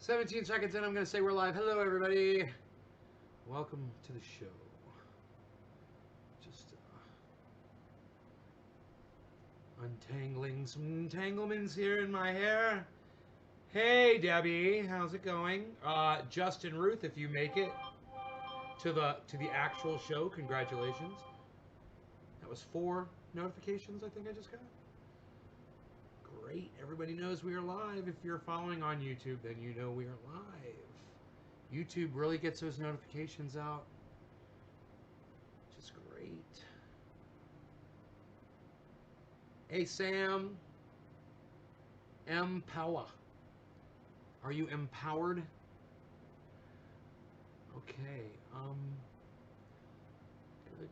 17 seconds in, I'm going to say we're live. Hello, everybody. Welcome to the show. Just untangling some entanglements here in my hair. Hey, Debbie, how's it going? Justin Ruth, if you make it to the actual show, congratulations. That was 4 notifications I think I just got. Great. Everybody knows we are live. If you're following on YouTube, then you know we are live. YouTube really gets those notifications out, which is great. Hey, Sam. Empower. Are you empowered? Okay.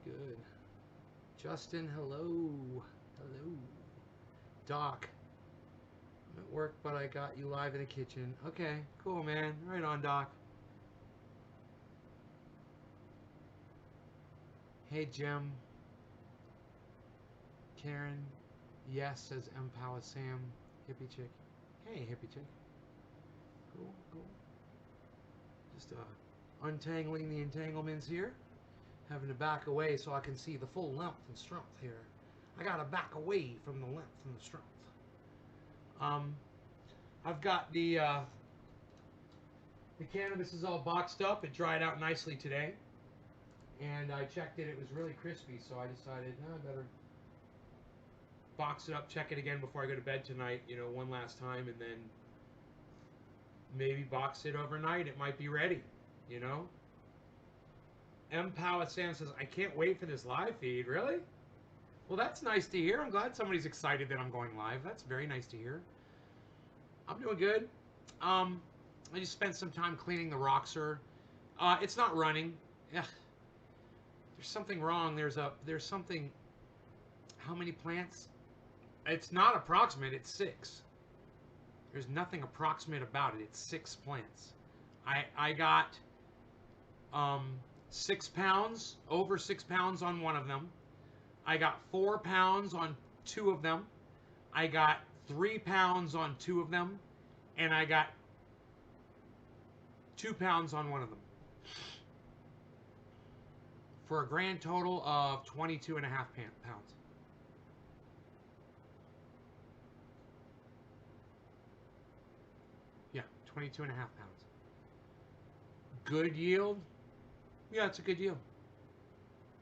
Good. Justin, hello. Hello. Doc. I'm at work, but I got you live in the kitchen. Okay, cool, man. Right on, Doc. Hey, Jim. Karen. Yes, says Empower Sam. Hippie chick. Hey, hippie chick. Cool. Just untangling the entanglements here. Having to back away so I can see the full length and strength here. I gotta back away from the length and the strength. I've got the cannabis is all boxed up. It dried out nicely today, and I checked it. It was really crispy, so I decided, no, I better box it up, check it again before I go to bed tonight. You know, one last time, and then maybe box it overnight. It might be ready. You know. Empower Sam says, I can't wait for this live feed. Really? Well, that's nice to hear. I'm glad somebody's excited that I'm going live. That's very nice to hear. I'm doing good. I just spent some time cleaning the Roxer. It's not running. Ugh. There's something wrong. There's something. How many plants? It's not approximate. It's 6. There's nothing approximate about it. It's 6 plants. I got 6 pounds, over 6 pounds on one of them. I got 4 pounds on 2 of them. I got 3 pounds on 2 of them. And I got 2 pounds on one of them. For a grand total of 22 and a half pounds. Yeah, 22 and a half pounds. Good yield? Yeah, it's a good yield.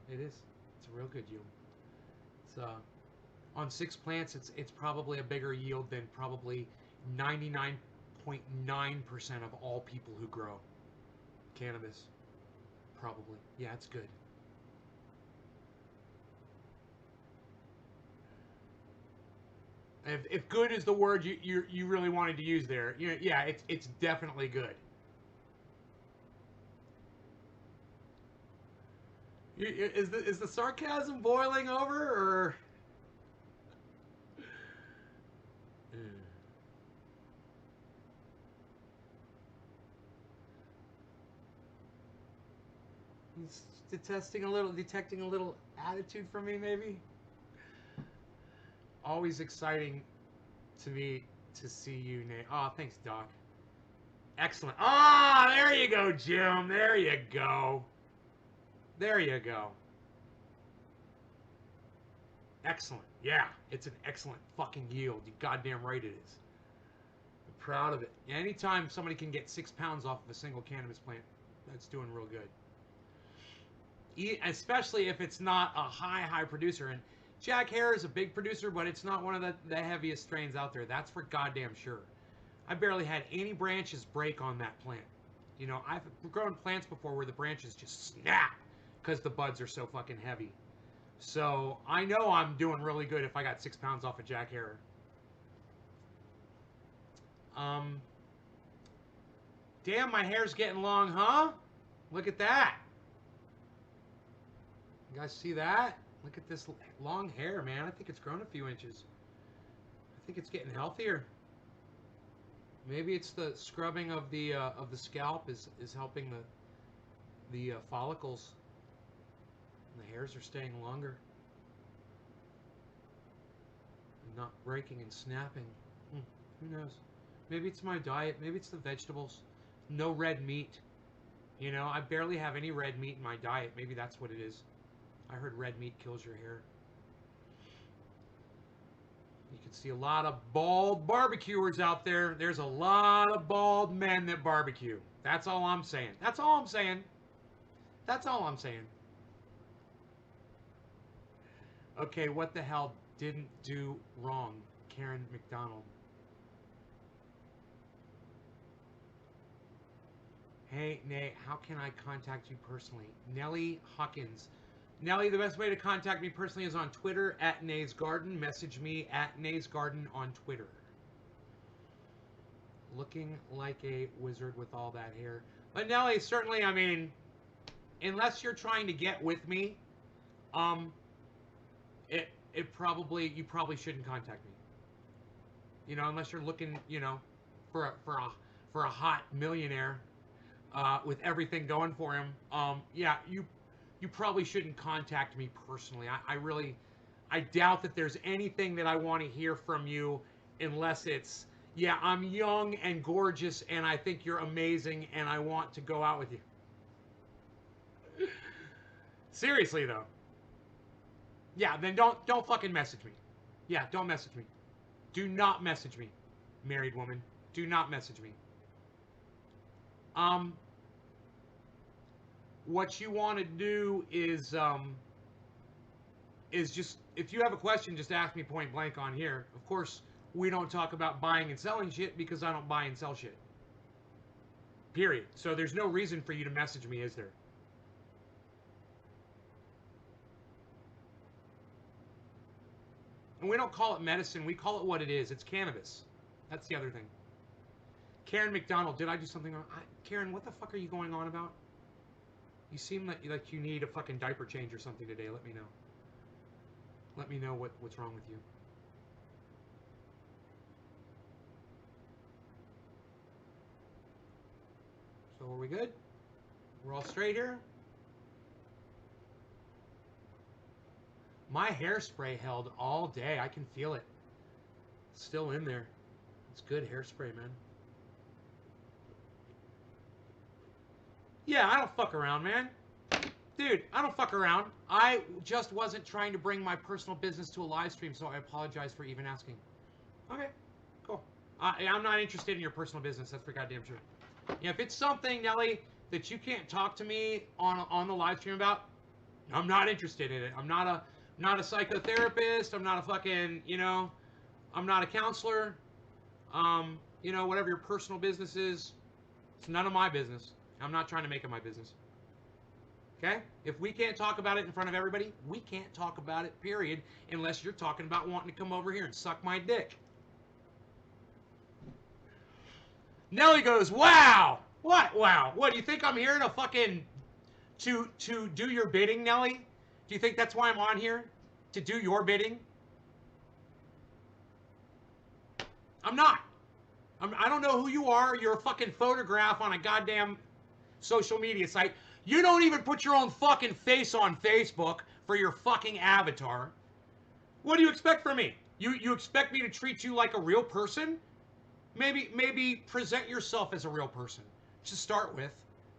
It is. It's a real good yield. It's on 6 plants, it's probably a bigger yield than probably 99.9% of all people who grow cannabis. Probably. Yeah, it's good. If good is the word you really wanted to use there, yeah, it's definitely good. Is the sarcasm boiling over, or? He's detecting a little attitude from me, maybe. Always exciting to me to see you, Nate. Oh, thanks, Doc. Excellent. Ah, oh, there you go, Jim. There you go. There you go. Excellent. Yeah, it's an excellent fucking yield. You goddamn right it is. I'm proud of it. Anytime somebody can get 6 pounds off of a single cannabis plant, that's doing real good. Especially if it's not a high producer. And Jack Hare is a big producer, but it's not one of the heaviest strains out there. That's for goddamn sure. I barely had any branches break on that plant. You know, I've grown plants before where the branches just snap because the buds are so fucking heavy. So I know I'm doing really good if I got 6 pounds off of Jack Hare. Damn, my hair's getting long, huh? Look at that. You guys see that? Look at this long hair, man. I think it's grown a few inches. I think it's getting healthier. Maybe it's the scrubbing of the scalp is helping the follicles. And the hairs are staying longer. And not breaking and snapping. Who knows? Maybe it's my diet. Maybe it's the vegetables. No red meat. You know, I barely have any red meat in my diet. Maybe that's what it is. I heard red meat kills your hair. You can see a lot of bald barbecuers out there. There's a lot of bald men that barbecue. That's all I'm saying. That's all I'm saying. That's all I'm saying. Okay, what the hell didn't do wrong? Karen McDonald. Hey, Nate, how can I contact you personally? Nellie Hawkins. Nellie, the best way to contact me personally is on Twitter at Nays Garden. Message me at Nays Garden on Twitter. Looking like a wizard with all that hair. But Nellie, certainly, I mean, unless you're trying to get with me, you probably shouldn't contact me. You know, unless you're looking, you know, for a hot millionaire with everything going for him. Yeah, you probably shouldn't contact me personally. I doubt that there's anything that I want to hear from you unless it's, yeah, I'm young and gorgeous and I think you're amazing and I want to go out with you. Seriously though. Yeah, then don't fucking message me. Yeah, don't message me. Do not message me, married woman. Do not message me. What you want to do is just, if you have a question, just ask me point blank on here. Of course, we don't talk about buying and selling shit because I don't buy and sell shit. Period. So there's no reason for you to message me, is there? And we don't call it medicine. We call it what it is. It's cannabis. That's the other thing. Karen McDonald, did I do something wrong? Karen, what the fuck are you going on about? You seem like you need a fucking diaper change or something today. Let me know. Let me know what's wrong with you. So are we good? We're all straight here? My hairspray held all day. I can feel it. It's still in there. It's good hairspray, man. Yeah, I don't fuck around, man. Dude, I don't fuck around. I just wasn't trying to bring my personal business to a live stream, so I apologize for even asking. Okay, cool. I'm not interested in your personal business. That's for goddamn sure. Yeah, if it's something, Nelly, that you can't talk to me on the live stream about, I'm not interested in it. I'm not a psychotherapist. I'm not a fucking, you know, I'm not a counselor. You know, whatever your personal business is, it's none of my business. I'm not trying to make it my business. Okay? If we can't talk about it in front of everybody, we can't talk about it, period, unless you're talking about wanting to come over here and suck my dick. Nelly goes, wow! What? Wow. What, do you think I'm here to fucking, to do your bidding, Nelly? Do you think that's why I'm on here? To do your bidding? I'm not. I don't know who you are. You're a fucking photograph on a goddamn social media site. You don't even put your own fucking face on Facebook for your fucking avatar. What do you expect from me? You expect me to treat you like a real person? Maybe present yourself as a real person to start with.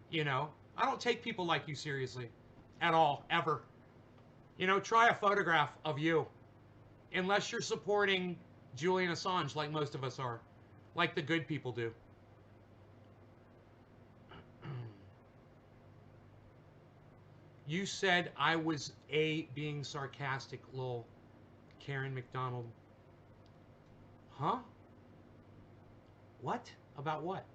You know, I don't take people like you seriously at all, ever. You know, try a photograph of you. Unless you're supporting Julian Assange like most of us are. Like the good people do. You said I was being sarcastic, lol. Karen McDonald. Huh? What? About what?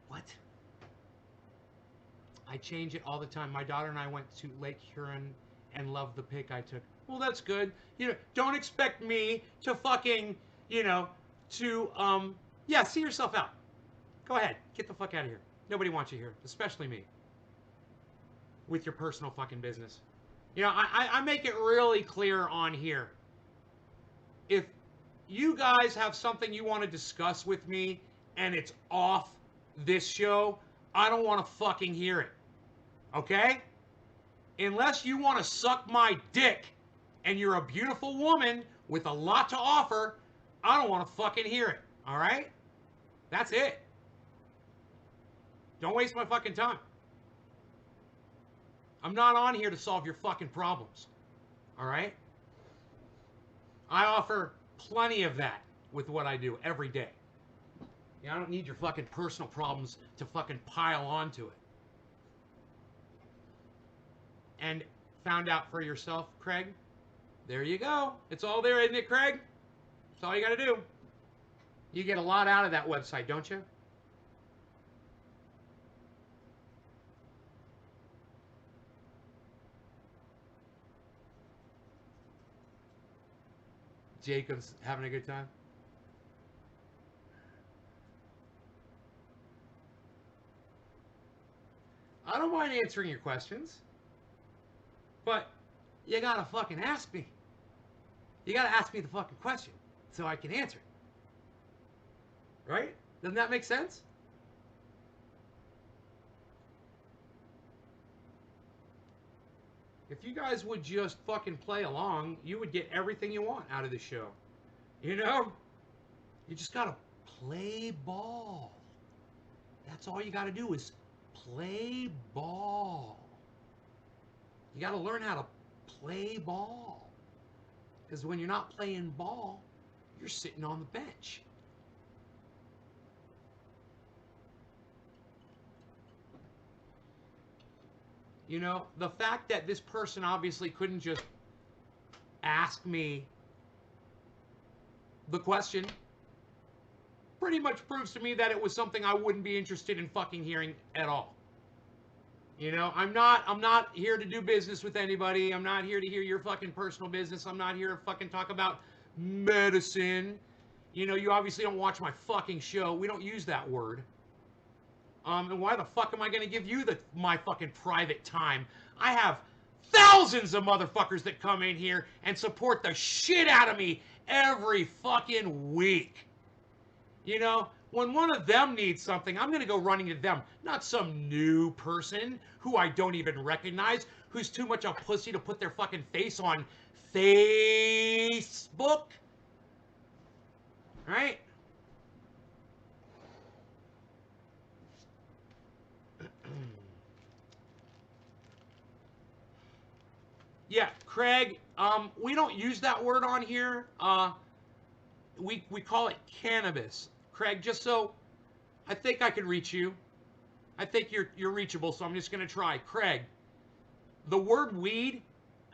What? I change it all the time. My daughter and I went to Lake Huron and loved the pic I took. Well, that's good. You know, don't expect me to fucking, you know, to, yeah, see yourself out. Go ahead. Get the fuck out of here. Nobody wants you here, especially me. With your personal fucking business. You know, I make it really clear on here. If you guys have something you want to discuss with me and it's off this show, I don't want to fucking hear it. Okay? Unless you want to suck my dick and you're a beautiful woman with a lot to offer, I don't want to fucking hear it. All right? That's it. Don't waste my fucking time. I'm not on here to solve your fucking problems. All right? I offer plenty of that with what I do every day. Yeah, I don't need your fucking personal problems to fucking pile onto it. And found out for yourself, Craig? There you go. It's all there, isn't it, Craig? That's all you got to do. You get a lot out of that website, don't you? Jacob's having a good time. I don't mind answering your questions, but you gotta fucking ask me. You gotta ask me the fucking question so I can answer it. Right? Doesn't that make sense? If you guys would just fucking play along, you would get everything you want out of the show. You know? You just gotta play ball. That's all you gotta do is play ball. You gotta learn how to play ball. Because when you're not playing ball, you're sitting on the bench. You know, the fact that this person obviously couldn't just ask me the question pretty much proves to me that it was something I wouldn't be interested in fucking hearing at all. You know, I'm not here to do business with anybody. I'm not here to hear your fucking personal business. I'm not here to fucking talk about medicine. You know, you obviously don't watch my fucking show. We don't use that word. And why the fuck am I going to give you my fucking private time? I have thousands of motherfuckers that come in here and support the shit out of me every fucking week. You know, when one of them needs something, I'm going to go running to them, not some new person who I don't even recognize, who's too much a pussy to put their fucking face on Facebook. Right? Yeah, Craig, we don't use that word on here. We call it cannabis. Craig, just so I think I can reach you. I think you're reachable, so I'm just going to try. Craig, the word weed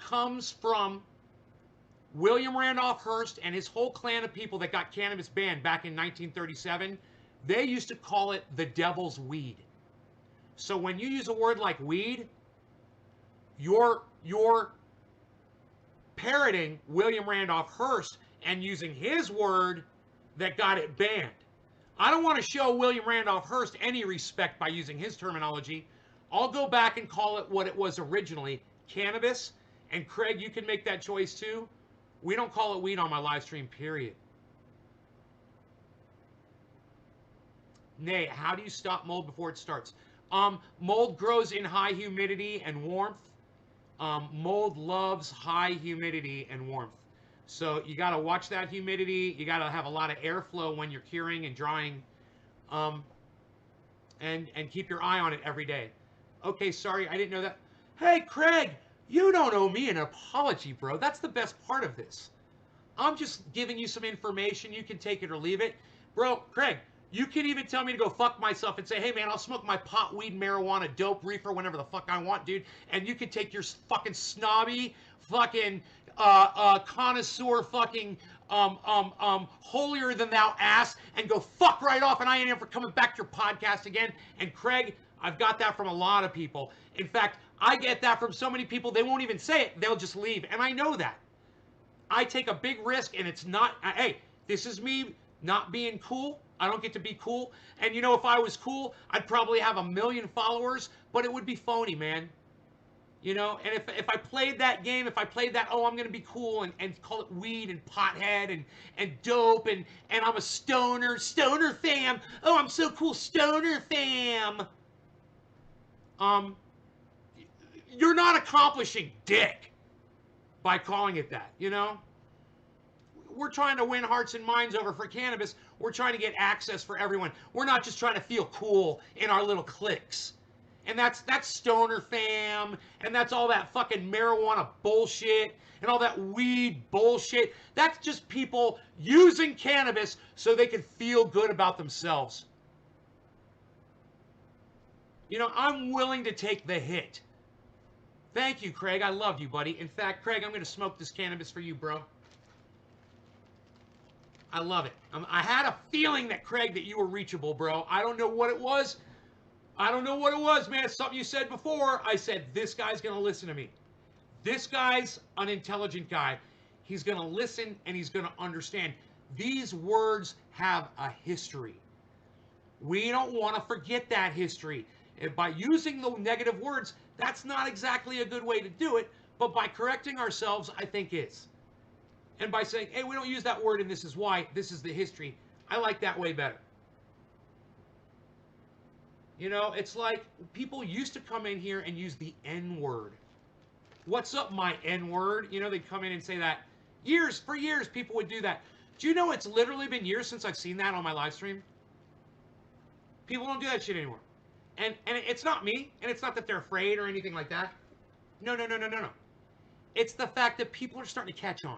comes from William Randolph Hearst and his whole clan of people that got cannabis banned back in 1937. They used to call it the devil's weed. So when you use a word like weed, you're parroting William Randolph Hearst and using his word that got it banned. I don't want to show William Randolph Hearst any respect by using his terminology. I'll go back and call it what it was originally, cannabis. And Craig, you can make that choice too. We don't call it weed on my live stream, period. Nay, how do you stop mold before it starts? Mold grows in high humidity and warmth. Mold loves high humidity and warmth. So you got to watch that humidity. You got to have a lot of airflow when you're curing and drying. And keep your eye on it every day. Okay, sorry, I didn't know that. Hey, Craig, you don't owe me an apology, bro. That's the best part of this. I'm just giving you some information. You can take it or leave it. Bro, Craig, you can even tell me to go fuck myself and say, hey, man, I'll smoke my pot, weed, marijuana, dope, reefer, whenever the fuck I want, dude. And you can take your fucking snobby, fucking connoisseur, fucking holier than thou ass and go fuck right off, and I ain't ever coming back to your podcast again. And Craig, I've got that from a lot of people. In fact, I get that from so many people, they won't even say it. They'll just leave. And I know that. I take a big risk, and it's not, hey, this is me not being cool. I don't get to be cool. And you know, if I was cool, I'd probably have 1 million followers, but it would be phony, man. You know, and if I played that game, if I played that, oh, I'm gonna be cool and call it weed and pothead and dope and I'm a stoner fam. Oh, I'm so cool, stoner fam. Um, you're not accomplishing dick by calling it that. You know, we're trying to win hearts and minds over for cannabis. We're trying to get access for everyone. We're not just trying to feel cool in our little cliques. And that's stoner fam, and that's all that fucking marijuana bullshit and all that weed bullshit. That's just people using cannabis so they can feel good about themselves. You know, I'm willing to take the hit. Thank you, Craig. I love you, buddy. In fact, Craig, I'm going to smoke this cannabis for you, bro. I love it. I had a feeling that, Craig, that you were reachable, bro. I don't know what it was. I don't know what it was, man. It's something you said before. I said, this guy's going to listen to me. This guy's an intelligent guy. He's going to listen and he's going to understand. These words have a history. We don't want to forget that history. And by using the negative words, that's not exactly a good way to do it. But by correcting ourselves, I think is. And by saying, hey, we don't use that word and this is why, this is the history, I like that way better. You know, it's like people used to come in here and use the N word. What's up, my N word? You know, they'd come in and say that. For years, people would do that. Do you know it's literally been years since I've seen that on my live stream? People don't do that shit anymore. And it's not me, and it's not that they're afraid or anything like that. No, no, no, no, no, no. It's the fact that people are starting to catch on.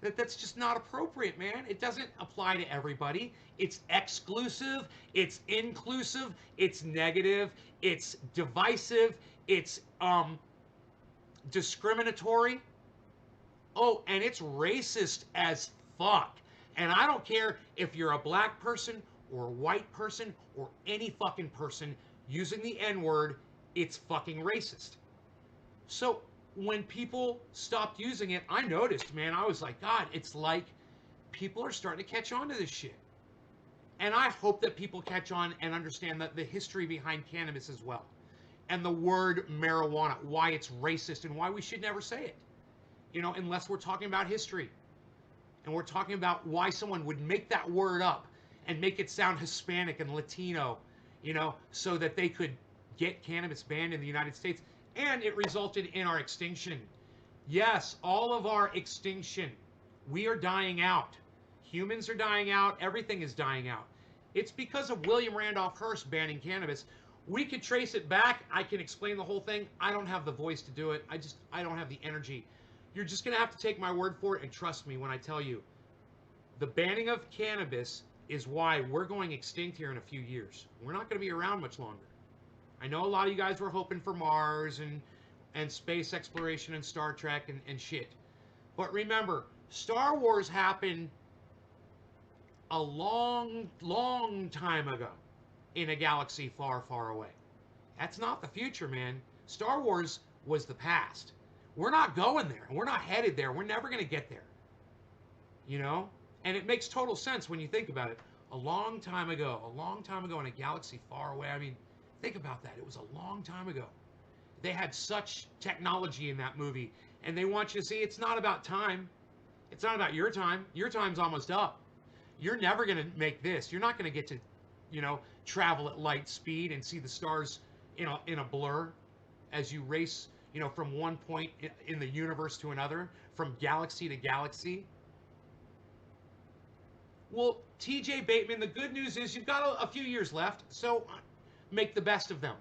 That's just not appropriate, man. It doesn't apply to everybody. It's exclusive, it's inclusive, it's negative, it's divisive, it's discriminatory. Oh, and it's racist as fuck. And I don't care if you're a black person or a white person or any fucking person using the N-word, it's fucking racist. So when people stopped using it, I noticed, man, I was like, God, it's like people are starting to catch on to this shit. And I hope that people catch on and understand that the history behind cannabis as well. And the word marijuana, why it's racist and why we should never say it. You know, unless we're talking about history. And we're talking about why someone would make that word up and make it sound Hispanic and Latino, you know, so that they could get cannabis banned in the United States. And it resulted in our extinction. Yes, all of our extinction. We are dying out. Humans are dying out. Everything is dying out. It's because of William Randolph Hearst banning cannabis. We could trace it back. I can explain the whole thing. I don't have the voice to do it. I don't have the energy. You're just going to have to take my word for it and trust me when I tell you. The banning of cannabis is why we're going extinct here in a few years. We're not going to be around much longer. I know a lot of you guys were hoping for Mars and space exploration and Star Trek and shit. But remember, Star Wars happened a long, long time ago in a galaxy far, far away. That's not the future, man. Star Wars was the past. We're not going there. We're not headed there. We're never going to get there. You know? And it makes total sense when you think about it. A long time ago in a galaxy far away. I mean, think about that. It was a long time ago. They had such technology in that movie. And they want you to see it's not about time. It's not about your time. Your time's almost up. You're never going to make this. You're not going to get to, you know, travel at light speed and see the stars in a blur as you race, you know, from one point in the universe to another, from galaxy to galaxy. Well, TJ Bateman, the good news is you've got a few years left, so make the best of them.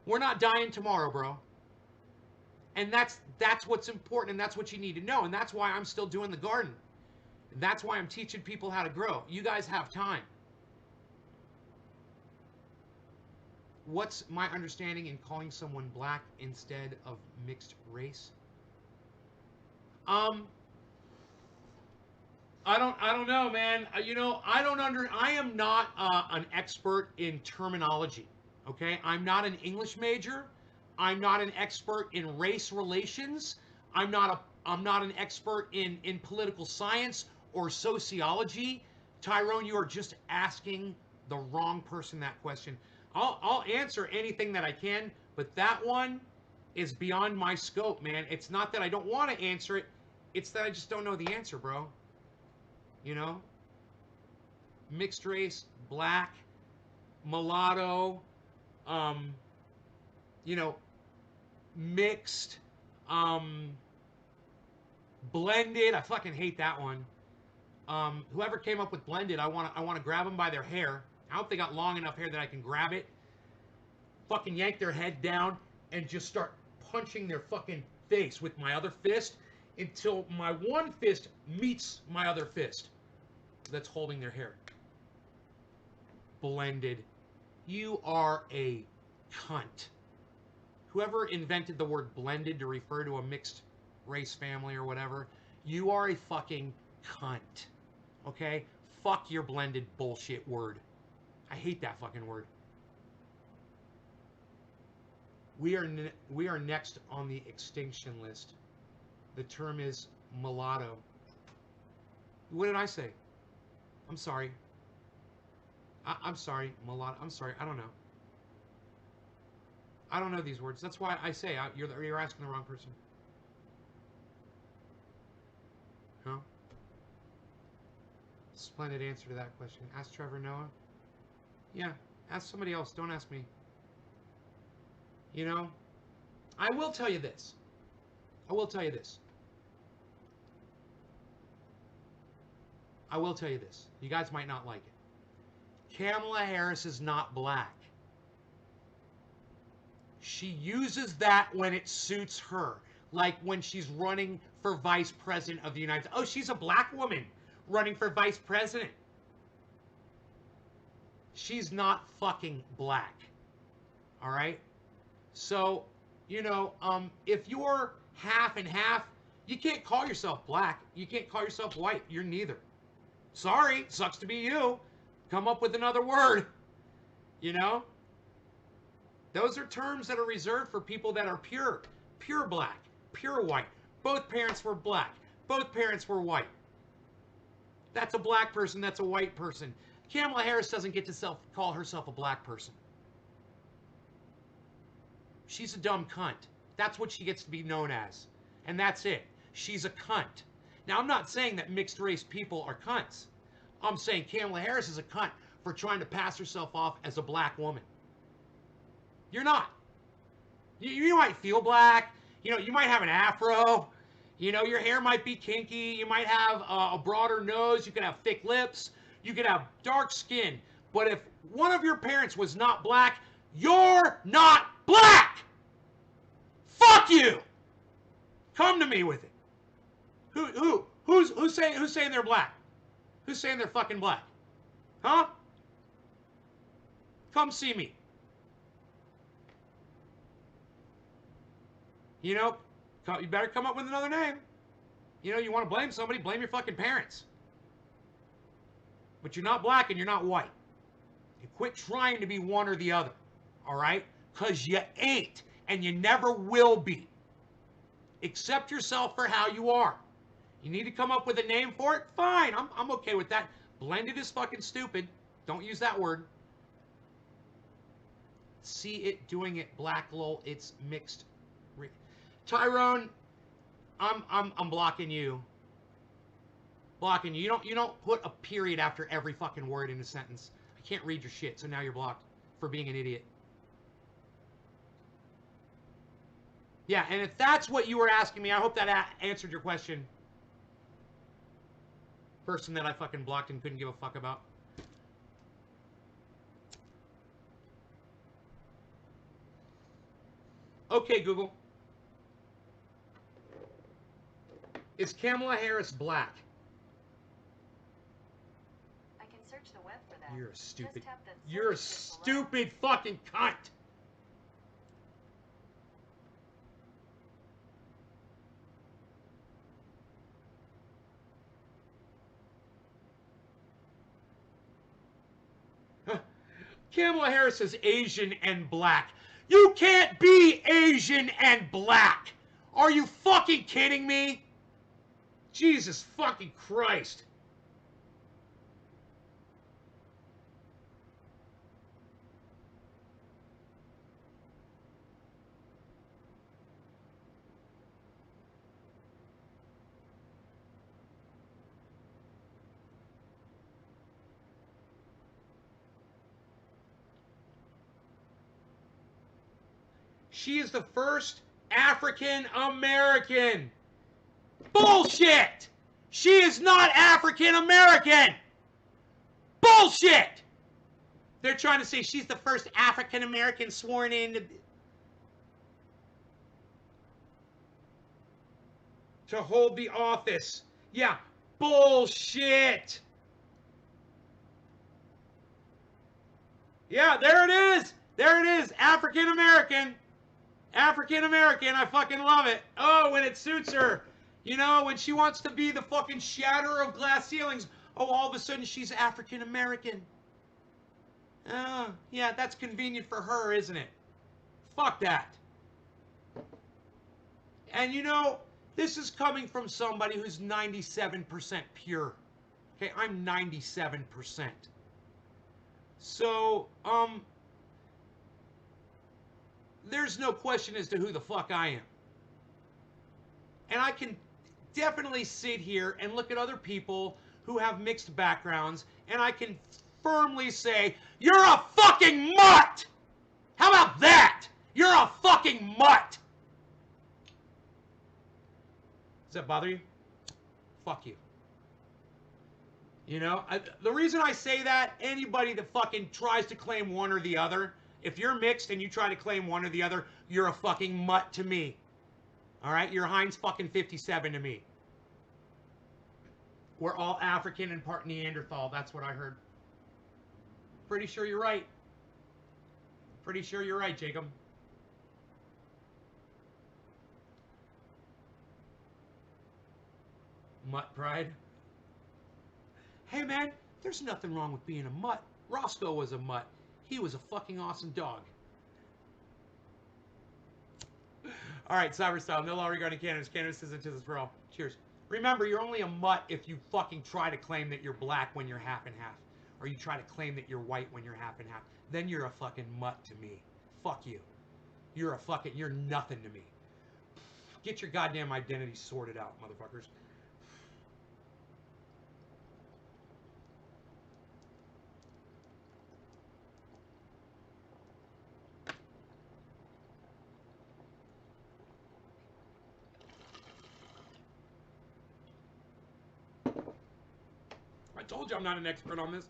We're not dying tomorrow, bro. And that's what's important, and that's what you need to know, and that's why I'm still doing the garden. And that's why I'm teaching people how to grow. You guys have time. What's my understanding in calling someone black instead of mixed race? I don't know, man. You know, I am not an expert in terminology. Okay, I'm not an English major. I'm not an expert in race relations. I'm not an expert in political science or sociology. Tyrone, you are just asking the wrong person that question. I'll answer anything that I can, but that one, is beyond my scope, man. It's not that I don't want to answer it. It's that I just don't know the answer, bro. You know? Mixed race, black, mulatto, you know, mixed, blended. I fucking hate that one. Whoever came up with blended, I want to grab them by their hair. I hope they got long enough hair that I can grab it, fucking yank their head down, and just start punching their fucking face with my other fist until my one fist meets my other fist that's holding their hair. Blended. You are a cunt. Whoever invented the word blended to refer to a mixed race family or whatever, you are a fucking cunt. Okay? Fuck your blended bullshit word. I hate that fucking word. We are next on the extinction list. The term is mulatto. What did I say? I'm sorry. I'm sorry, mulatto. I'm sorry. I don't know. I don't know these words. That's why I say you're asking the wrong person. Huh? Splendid answer to that question. Ask Trevor Noah. Yeah, ask somebody else. Don't ask me. You know, I will tell you this. I will tell you this. I will tell you this. You guys might not like it. Kamala Harris is not black. She uses that when it suits her. Like when she's running for vice president of the United States. Oh, she's a black woman running for vice president. She's not fucking black. All right? So, you know, if you're half and half, you can't call yourself black. You can't call yourself white. You're neither. Sorry, sucks to be you. Come up with another word. You know? Those are terms that are reserved for people that are pure. Pure black. Pure white. Both parents were black. Both parents were white. That's a black person. That's a white person. Kamala Harris doesn't get to call herself a black person. She's a dumb cunt. That's what she gets to be known as. And that's it. She's a cunt. Now, I'm not saying that mixed race people are cunts. I'm saying Kamala Harris is a cunt for trying to pass herself off as a black woman. You're not. You might feel black. You know, you might have an afro. You know, your hair might be kinky. You might have a broader nose. You could have thick lips. You could have dark skin. But if one of your parents was not black, you're not black. Fuck you. Come to me with it. Who's saying they're black? Who's saying they're fucking black? Huh? Come see me. You know, you better come up with another name. You know, you want to blame somebody, blame your fucking parents. But you're not black and you're not white. You quit trying to be one or the other. All right? Because you ain't. And you never will be. Accept yourself for how you are. You need to come up with a name for it? Fine. I'm okay with that. Blended is fucking stupid. Don't use that word. See it doing it, black lol. It's mixed. Tyrone, I'm blocking you. Blocking you. You don't put a period after every fucking word in a sentence. I can't read your shit, so now you're blocked for being an idiot. Yeah, and if that's what you were asking me, I hope that answered your question. Person that I fucking blocked and couldn't give a fuck about. Okay, Google. Is Kamala Harris black? I can search the web for that. You're a stupid. Just tap the You're a search stupid fucking cunt. Kamala Harris is Asian and black. You can't be Asian and black. Are you fucking kidding me? Jesus fucking Christ. she is the first African American. Bullshit! She is not African American! Bullshit! They're trying to say she's the first African American sworn in to hold the office. Yeah, bullshit! Yeah, there it is! There it is! African American! African American, I fucking love it. Oh, when it suits her. You know, when she wants to be the fucking shatterer of glass ceilings, oh, all of a sudden she's African American. Oh, yeah, that's convenient for her, isn't it? Fuck that. And you know, this is coming from somebody who's 97% pure. Okay, I'm 97%. So, there's no question as to who the fuck I am. And I can definitely sit here and look at other people who have mixed backgrounds, and I can firmly say, you're a fucking mutt! How about that? You're a fucking mutt! Does that bother you? Fuck you. You know, the reason I say that, anybody that fucking tries to claim one or the other, if you're mixed and you try to claim one or the other, you're a fucking mutt to me. All right? You're Heinz fucking 57 to me. We're all African and part Neanderthal. That's what I heard. Pretty sure you're right. Pretty sure you're right, Jacob. Mutt pride. Hey, man, there's nothing wrong with being a mutt. Roscoe was a mutt. He was a fucking awesome dog. All right, Cyber Style. No law regarding cannabis. Cannabis isn't just for all. Cheers. Remember, you're only a mutt if you fucking try to claim that you're black when you're half and half. Or you try to claim that you're white when you're half and half. Then you're a fucking mutt to me. Fuck you. You're nothing to me. Get your goddamn identity sorted out, motherfuckers. I told you I'm not an expert on this.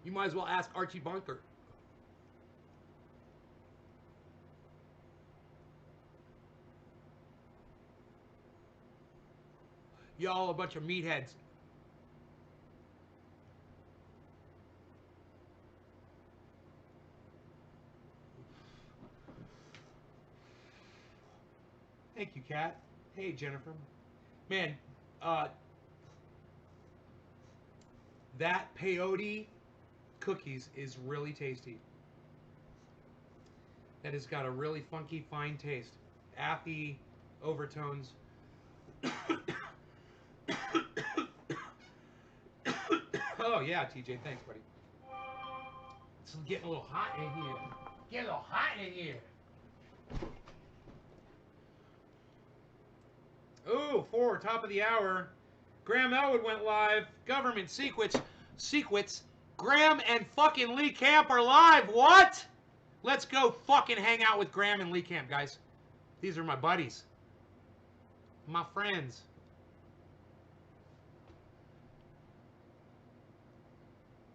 You might as well ask Archie Bunker. Y'all a bunch of meatheads. Thank you, Kat. Hey, Jennifer. Man, that peyote cookies is really tasty. That has got a really funky, fine taste. Appy overtones. Oh, yeah, TJ. Thanks, buddy. It's getting a little hot in here. Getting a little hot in here. Ooh, 4, top of the hour. Graham Elwood went live. Government secrets. Graham and fucking Lee Camp are live. What? Let's go fucking hang out with Graham and Lee Camp, guys. These are my buddies. My friends.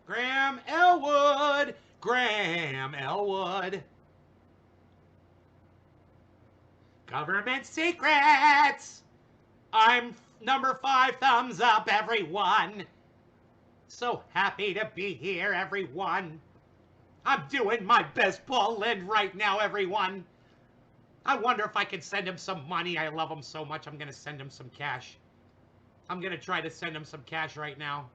Graham Elwood. Graham Elwood. Government secrets. I'm number 5, thumbs up, everyone. So happy to be here, everyone. I'm doing my best Paul Lynde right now, everyone. I wonder if I can send him some money. I love him so much, I'm going to send him some cash. I'm going to try to send him some cash right now.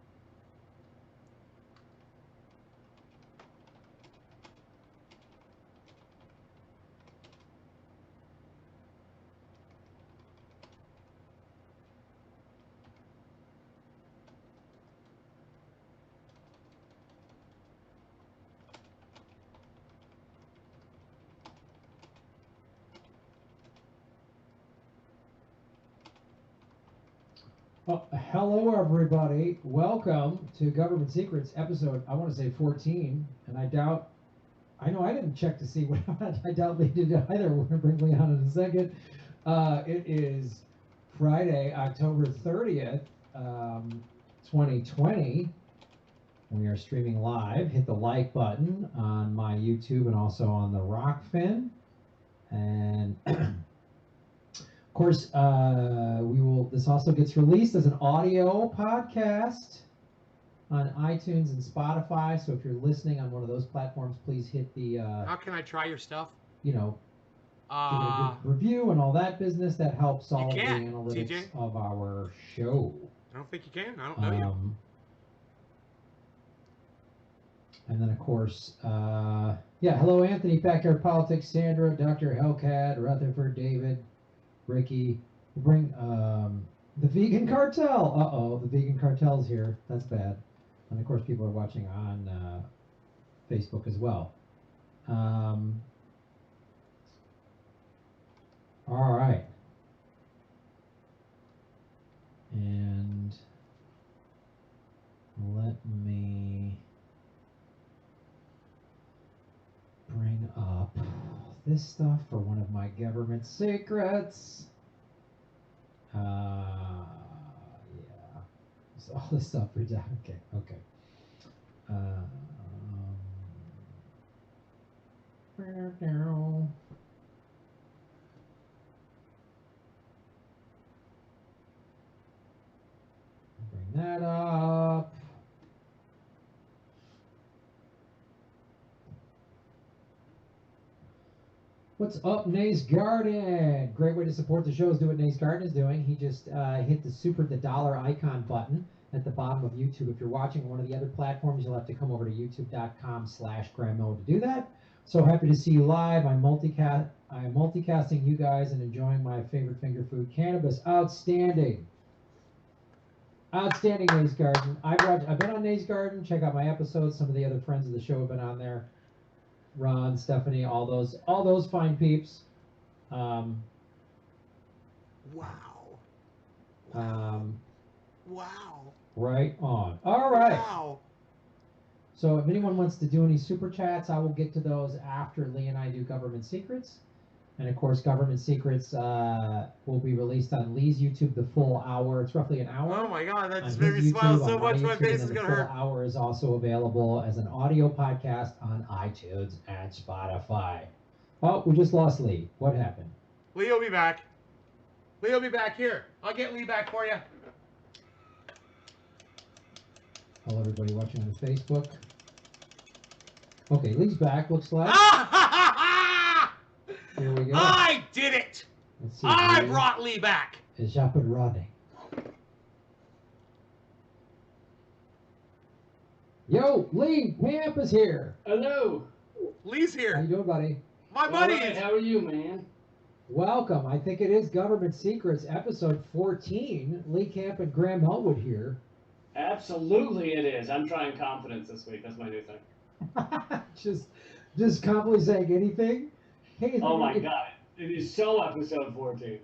Hello, everybody. Welcome to Government Secrets episode, I want to say 14. And I know I didn't check to see what, I doubt they did either. We're going to bring Leon in a second. It is Friday, October 30th, 2020. We are streaming live. Hit the like button on my YouTube and also on the Rockfin. And of course, this also gets released as an audio podcast on iTunes and Spotify. So if you're listening on one of those platforms, please hit the How can I try your stuff? give it a good review and all that business. That helps all of the can't, analytics TJ. of our show. I don't think you can. I don't know you. And then, of course, hello, Anthony, Backyard Politics, Sandra, Dr. Hellcat, Rutherford, David, Ricky. We'll bring the Vegan Cartel. Uh-oh, the Vegan Cartel's here. That's bad. And, of course, people are watching on Facebook as well. All right. And let me bring up this stuff for one of my government secrets. Yeah. So all this stuff for that. Okay. Bring that up. What's up, Nays Garden? Great way to support the show is do what Nays Garden is doing. He just hit the dollar icon button at the bottom of YouTube. If you're watching on one of the other platforms, you'll have to come over to youtube.com/GrandMo to do that. So happy to see you live. I'm multicasting you guys and enjoying my favorite finger food, cannabis. Outstanding. Outstanding, Nays Garden. I've been on Nays Garden. Check out my episodes. Some of the other friends of the show have been on there. Ron, Stephanie, all those fine peeps. Wow. Wow. Right on. All right. Wow. So if anyone wants to do any super chats, I will get to those after Lee and I do Government Secrets. And of course, Government Secrets will be released on Lee's YouTube the full hour. It's roughly an hour. Oh my God, that just on made his me smile YouTube, so on much. My YouTube, face and is then gonna the hurt. full hour is also available as an audio podcast on iTunes and Spotify. Oh, we just lost Lee. What happened? Lee will be back. Lee will be back here. I'll get Lee back for you. Hello, everybody watching on Facebook. Okay, Lee's back. Looks like. Here we go. I did it. Let's see. I Lee brought Lee back. is up and running. Yo, Lee Camp is here. Hello. Lee's How here. you doing, buddy? My buddy All right, is. how are you, man? Welcome. I think it is Government Secrets, episode 14. Lee Camp and Graham Elwood here. Absolutely, it is. I'm trying confidence this week. That's my new thing. just confidently saying anything. Hey, Oh my God, it is so episode 14.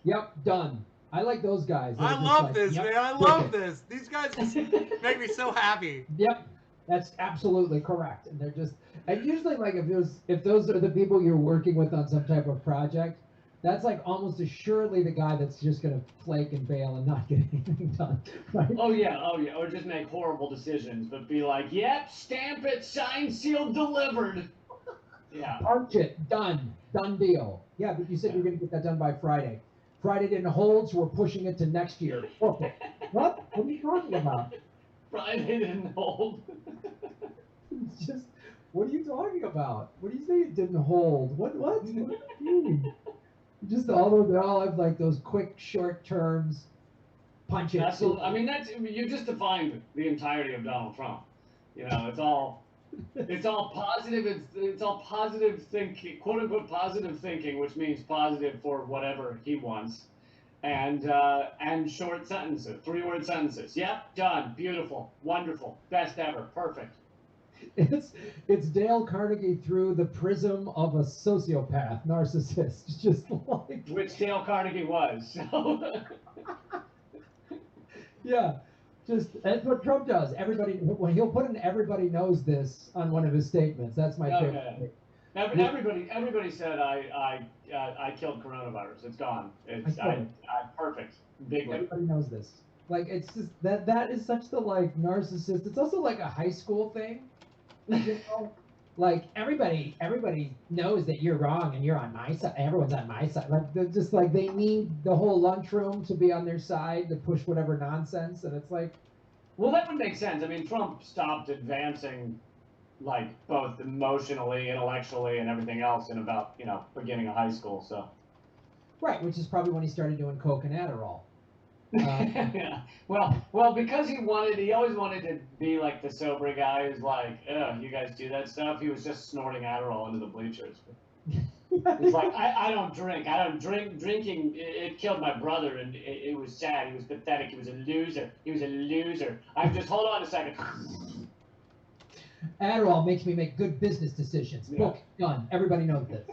Yep, done. I like those guys. that are I just love like, this, yep, man. I love perfect. this. These guys just make me so happy. Yep, that's absolutely correct. And they're just, and usually like if those are the people you're working with on some type of project, that's like almost assuredly the guy that's just gonna flake and bail and not get anything done. Right? Oh yeah, or just make horrible decisions, but be like, yep, stamp it, signed, sealed, delivered. Yeah. Punch it, done deal. Yeah, but you said you're gonna get that done by Friday. Friday didn't hold, so we're pushing it to next year. Okay. What? What are you talking about? Friday didn't hold. It's just, what are you talking about? What do you say it didn't hold? What do you mean? Just they all have like those quick, short terms. Punch it. Absolutely. I mean, you just defined the entirety of Donald Trump. You know, it's all positive. It's all positive thinking, quote unquote positive thinking, which means positive for whatever he wants, and short sentences, 3-word sentences. Yep, done, beautiful, wonderful, best ever, perfect. It's Dale Carnegie through the prism of a sociopath, narcissist, just like Which Dale Carnegie was. So. Yeah, just that's what Trump does. Everybody, when he'll put an "everybody knows this" on one of his statements. That's my favorite. Okay. thing. Everybody said I killed coronavirus. It's gone. It's I killed it. perfect. Bigly. Everybody knows this. Like it's just that is such the like narcissist. It's also like a high school thing. You know? Like everybody knows that you're wrong and you're on my side. Everyone's on my side. Like they're just like they need the whole lunchroom to be on their side to push whatever nonsense. And it's like, Well, that would make sense. I mean, Trump stopped advancing, like both emotionally, intellectually, and everything else in about beginning of high school. So. right, which is probably when he started doing coke and Adderall. Yeah. Well, because he always wanted to be like the sober guy who's like, you guys do that stuff. He was just snorting Adderall into the bleachers. It's like, I don't drink. Drinking, it killed my brother, and it was sad. He was pathetic. He was a loser. Hold on a second. Adderall makes me make good business decisions. Yeah. Book done. Everybody knows this.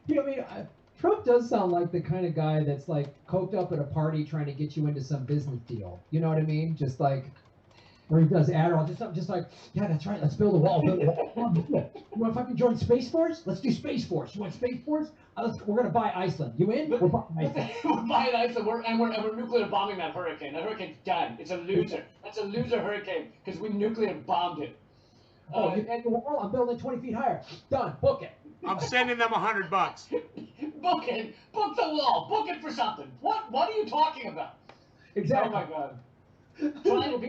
You know what I mean? Trump does sound like the kind of guy that's like coked up at a party trying to get you into some business deal. You know what I mean? Just like, where he does Adderall, just like, yeah, that's right. Let's build a wall. You want to fucking join Space Force? Let's do Space Force. You want Space Force? We're gonna buy Iceland. You in? We're buying Iceland. We're buying Iceland. We're nuclear bombing that hurricane. That hurricane's done. It's a loser. That's a loser hurricane because we nuclear bombed it. Oh, you build the wall? I'm building 20 feet higher. Done. Book it. I'm sending them $100. Book it. Book the wall. Book it for something. What are you talking about? Exactly. Oh my God. Trying to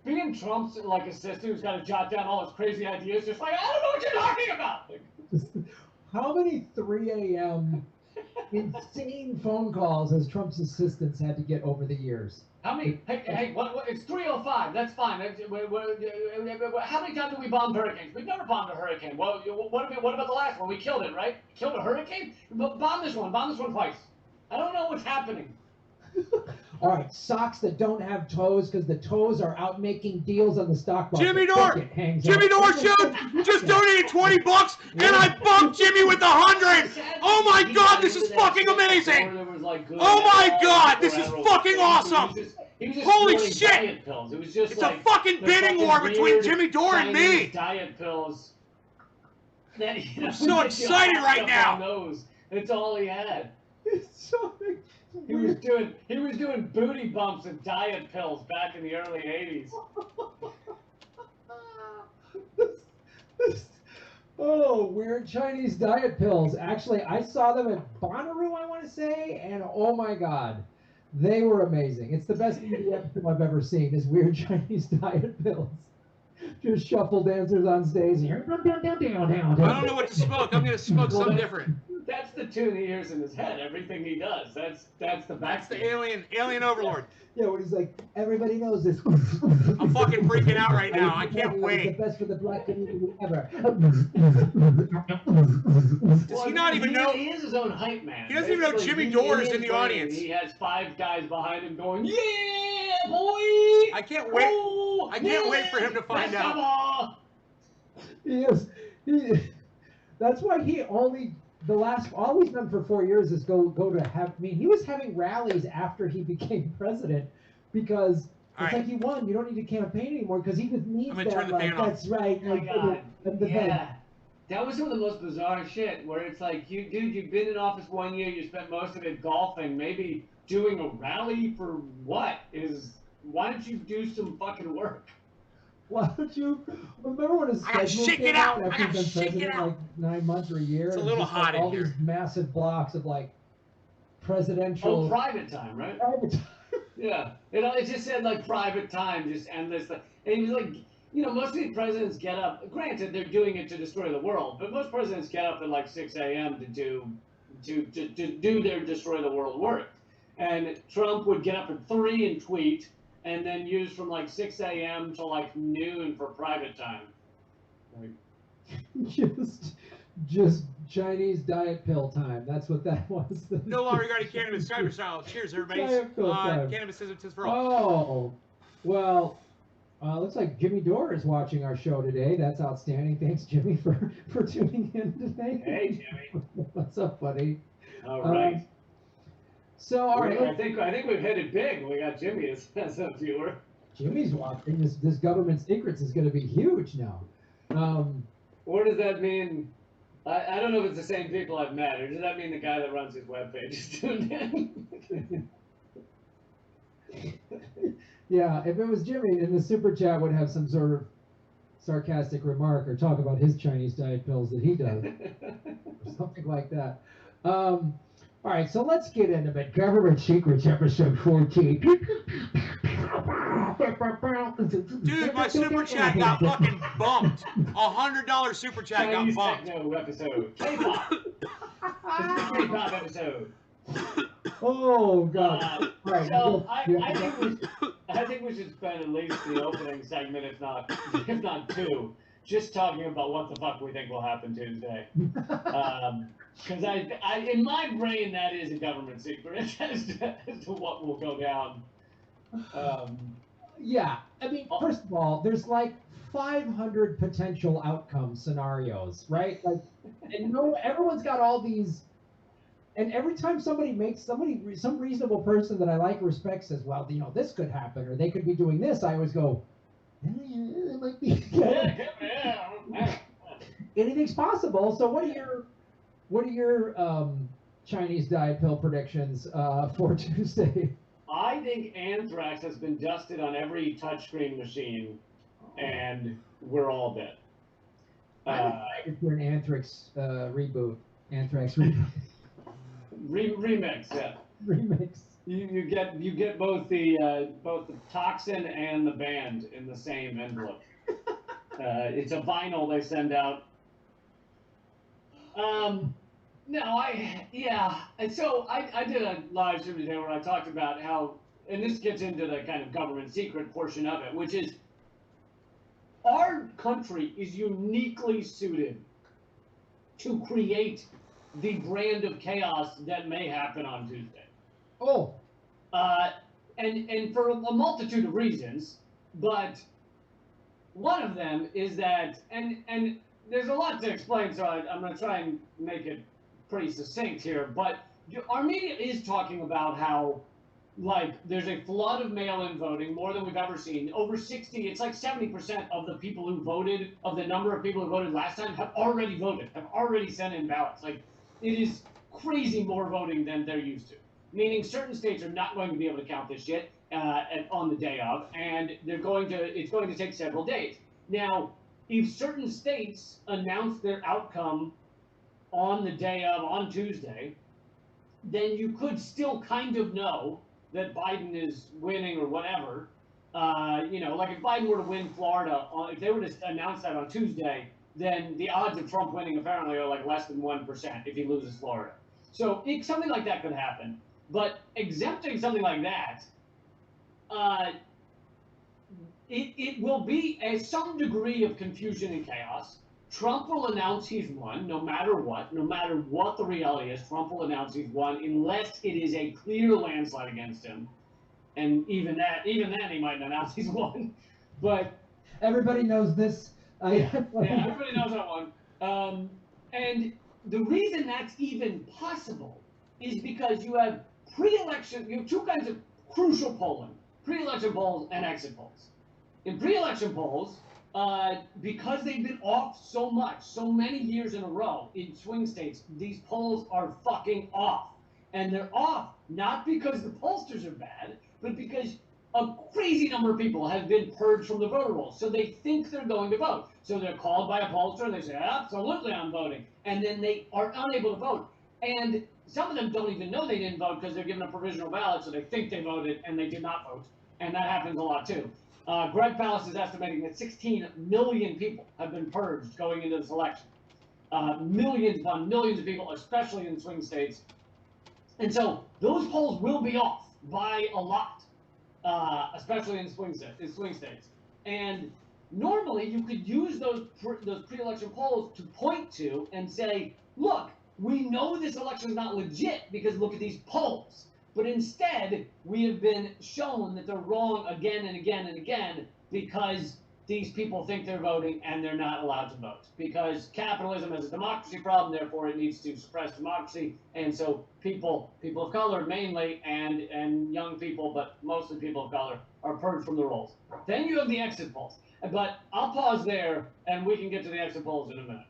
be in Trump's like assistant who's got to jot down all his crazy ideas, just like, I don't know what you're talking about. How many 3 a.m. insane phone calls has Trump's assistants had to get over the years? How many? Hey, what? It's 3:05. That's fine. How many times have we bombed hurricanes? We've never bombed a hurricane. Well, what about the last one? We killed it, right? Killed a hurricane? Bomb this one. Bomb this one twice. I don't know what's happening. All right, socks that don't have toes because the toes are out making deals on the stock market. Jimmy Dore! Jimmy Dore just donated $20 and I bumped Jimmy with 100. Oh my God, this is fucking amazing. Oh my God, this is fucking awesome. Holy shit. Diet pills. It was just It's like a fucking bidding war between Jimmy Dore and me. Diet pills. That, I'm so excited right now. That's all he had. It's so He was doing booty bumps and diet pills back in the early 80s. Oh, weird Chinese diet pills. Actually, I saw them at Bonnaroo, I want to say, and oh my God, they were amazing. It's the best EDM film I've ever seen, is weird Chinese diet pills. Just shuffle dancers on stage. I don't know what to smoke. I'm going to smoke something different. That's the tune he hears in his head. Everything he does. That's the alien overlord. Yeah, when he's like, everybody knows this. I'm fucking freaking out right now. I can't wait. The best for the black community ever. Does he not even know? He is his own hype man. He doesn't even know Jimmy Dore is in the audience. He has 5 guys behind him going, yeah, boy. I can't wait. I can't wait for him to find out. Yes. That's why he only. All he's done for 4 years is go to have. I mean, he was having rallies after he became president because it's like he won. You don't need to campaign anymore because he just needs that. Like, that's right. Oh my God. Yeah. That was some of the most bizarre shit where it's like, you've been in office 1 year, you spent most of it golfing, maybe doing a rally for what? Why don't you do some fucking work? Why don't you remember when his schedule came out after he's been president like 9 months or a year? It's a little hot in all here. These massive blocks of like presidential. Oh, private time, right? Private time. Yeah, it just said like private time, just endless. And he was like, most of these presidents get up. Granted, they're doing it to destroy the world, but most presidents get up at like 6 a.m. to do their destroy the world work. And Trump would get up at 3 and tweet, and then use from like 6 a.m. to like noon for private time. Just Chinese diet pill time. That's what that was. No law regarding cannabis. Cyber style. Cheers, everybody. Cannabis isn't for all. Oh, well, looks like Jimmy Dore is watching our show today. That's outstanding. Thanks, Jimmy, for tuning in today. Hey, Jimmy. What's up, buddy? All right. So, all right, I think we've hit it big. We got Jimmy as a viewer. Jimmy's watching. This government secrets is going to be huge now. Or does that mean? I don't know if it's the same people I've met, or does that mean the guy that runs his webpage is tuned in? Yeah, if it was Jimmy, then the super chat would have some sort of sarcastic remark or talk about his Chinese diet pills that he does, or something like that. All right, so let's get into it. Government Secrets, episode 14. Dude, my super chat got fucking bumped. $100 super chat got Chinese bumped. techno episode. K-pop. It's the K-pop episode. Oh God! Right, So yeah. I think we should spend at least the opening segment, if not two, just talking about what the fuck we think will happen Tuesday. Because I in my brain that is a government secret as to what will go down. Yeah, I mean, first of all, there's like 500 potential outcome scenarios, right? Like, and everyone's got all these. And every time some reasonable person that I like or respect says, well, this could happen, or they could be doing this, I always go, it might be. Anything's possible. So what are your Chinese diet pill predictions for Tuesday? I think anthrax has been dusted on every touchscreen machine, and we're all dead. I'm excited for an Anthrax reboot. Anthrax reboot. Remix, yeah. Remix. You get both the toxin and the band in the same envelope. It's a vinyl they send out. And so I did a live stream today where I talked about how, and this gets into the kind of government secret portion of it, which is our country is uniquely suited to create the brand of chaos that may happen on Tuesday. Oh. And for a multitude of reasons, but one of them is that, and there's a lot to explain, so I'm going to try and make it pretty succinct here, but our media is talking about how, like, there's a flood of mail-in voting, more than we've ever seen. Over 60, it's like 70% of the people who voted, of the number of people who voted last time, have already voted, have already sent in ballots. Like, it is crazy more voting than they're used to. Meaning certain states are not going to be able to count this shit on the day of, and it's going to take several days. Now, if certain states announce their outcome on the day of, on Tuesday, then you could still kind of know that Biden is winning or whatever. Like if Biden were to win Florida, if they were to announce that on Tuesday, then the odds of Trump winning apparently are like less than 1% if he loses Florida. So something like that could happen. But exempting something like that, it will be some degree of confusion and chaos. Trump will announce he's won, no matter what the reality is. Trump will announce he's won unless it is a clear landslide against him. And even then, he might announce he's won. But everybody knows this. Everybody knows I won. And the reason that's even possible is because you have pre-election. You have two kinds of crucial polling: pre-election polls and exit polls. In pre-election polls, because they've been off so much, so many years in a row in swing states, these polls are fucking off. And they're off not because the pollsters are bad, but because a crazy number of people have been purged from the voter rolls. So they think they're going to vote. So they're called by a pollster and they say, absolutely, I'm voting. And then they are unable to vote. And some of them don't even know they didn't vote because they're given a provisional ballot, so they think they voted and they did not vote. And that happens a lot too. Greg Palast is estimating that 16 million people have been purged going into this election. Millions upon millions of people, especially in swing states. And so those polls will be off by a lot, especially in swing states. And normally you could use those pre-election polls to point to and say, look, we know this election is not legit because look at these polls. But instead, we have been shown that they're wrong again and again and again because these people think they're voting and they're not allowed to vote because capitalism is a democracy problem. Therefore, it needs to suppress democracy. And so people of color mainly, and young people, but mostly people of color, are purged from the rolls. Then you have the exit polls. But I'll pause there, and we can get to the exit polls in a minute.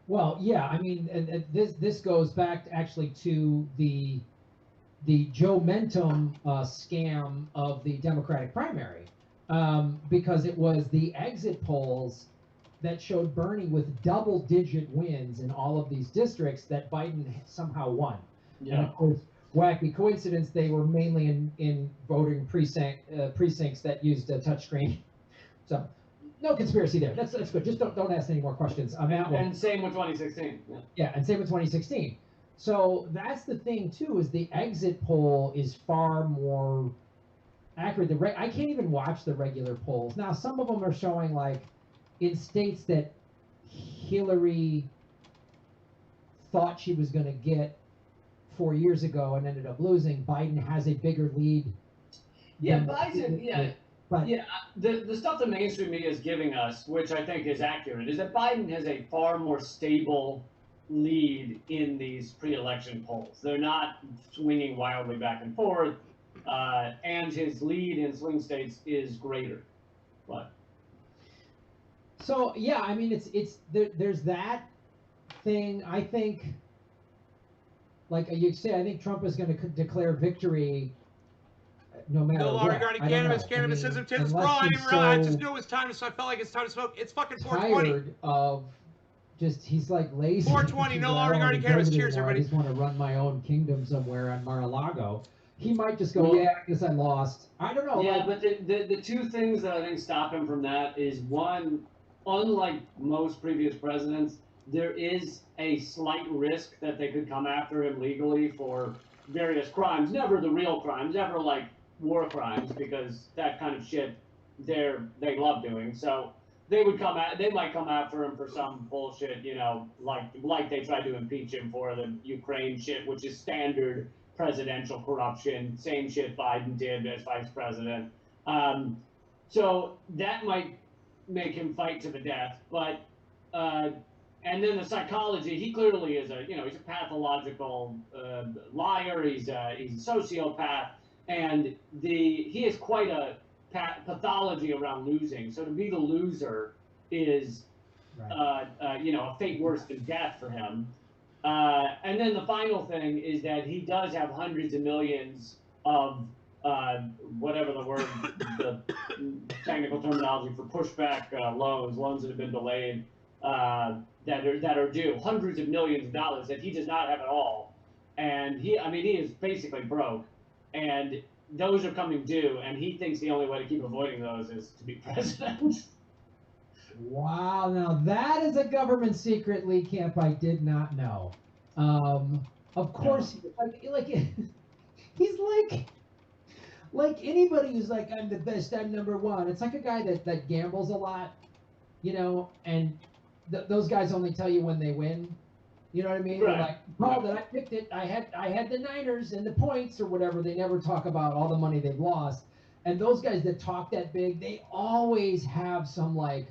Well, yeah, I mean, and this goes back actually to the Joe Mentum scam of the Democratic primary, because it was the exit polls that showed Bernie with double-digit wins in all of these districts that Biden somehow won. Yeah. And of course, wacky coincidence, they were mainly in voting precincts that used a touchscreen. So, no conspiracy there. That's good. Just don't ask any more questions on that one. And same with 2016. Yeah, and same with 2016. So that's the thing too, is the exit poll is far more accurate. I can't even watch the regular polls. Now, some of them are showing like in states that Hillary thought she was going to get 4 years ago and ended up losing, Biden has a bigger lead. Yeah, Biden, yeah. But Yeah, the stuff the mainstream media is giving us, which I think is accurate, is that Biden has a far more stable lead in these pre-election polls. They're not swinging wildly back and forth, and his lead in swing states is greater. But so yeah, I mean there's that thing. I think, like you say, I think Trump is going to declare victory. No matter No law what. regarding I don't cannabis. know. Cannabis I mean, isn't tennis, bro. unless I he's didn't realize. I just so knew it was time, so I felt like it's time to smoke. It's fucking 420. tired of just he's like lazy. 420, He's no like, law I don't regarding wanna cannabis. do it Cheers, anymore. everybody. I just want to run my own kingdom somewhere on Mar-a-Lago. He might just go, Well, yeah, I guess I lost. I don't know. yeah, like, but the two things that I think stop him from that is one, unlike most previous presidents, there is a slight risk that they could come after him legally for various crimes. Never the real crimes, never like war crimes, because that kind of shit they love doing. So they might come after him for some bullshit, you know, like they tried to impeach him for the Ukraine shit, which is standard presidential corruption. Same shit Biden did as vice president. So that might make him fight to the death. But and then the psychology, he clearly is he's a pathological liar. He's a sociopath, and he has quite a pathology around losing. So to be the loser is right. a fate worse than death for him. And then the final thing is that he does have hundreds of millions of whatever the technical terminology for pushback loans that have been delayed, that are due, hundreds of millions of dollars that he does not have at all. And he is basically broke, and those are coming due, and he thinks the only way to keep avoiding those is to be president. Wow, now that is a government secret leak camp I did not know. Of course, he's like anybody who's like, I'm the best, I'm number one. It's like a guy that gambles a lot, you know, and those guys only tell you when they win. You know what I mean? Right. They're like, oh, that I picked it. I had the Niners and the points or whatever. They never talk about all the money they've lost. And those guys that talk that big, they always have some like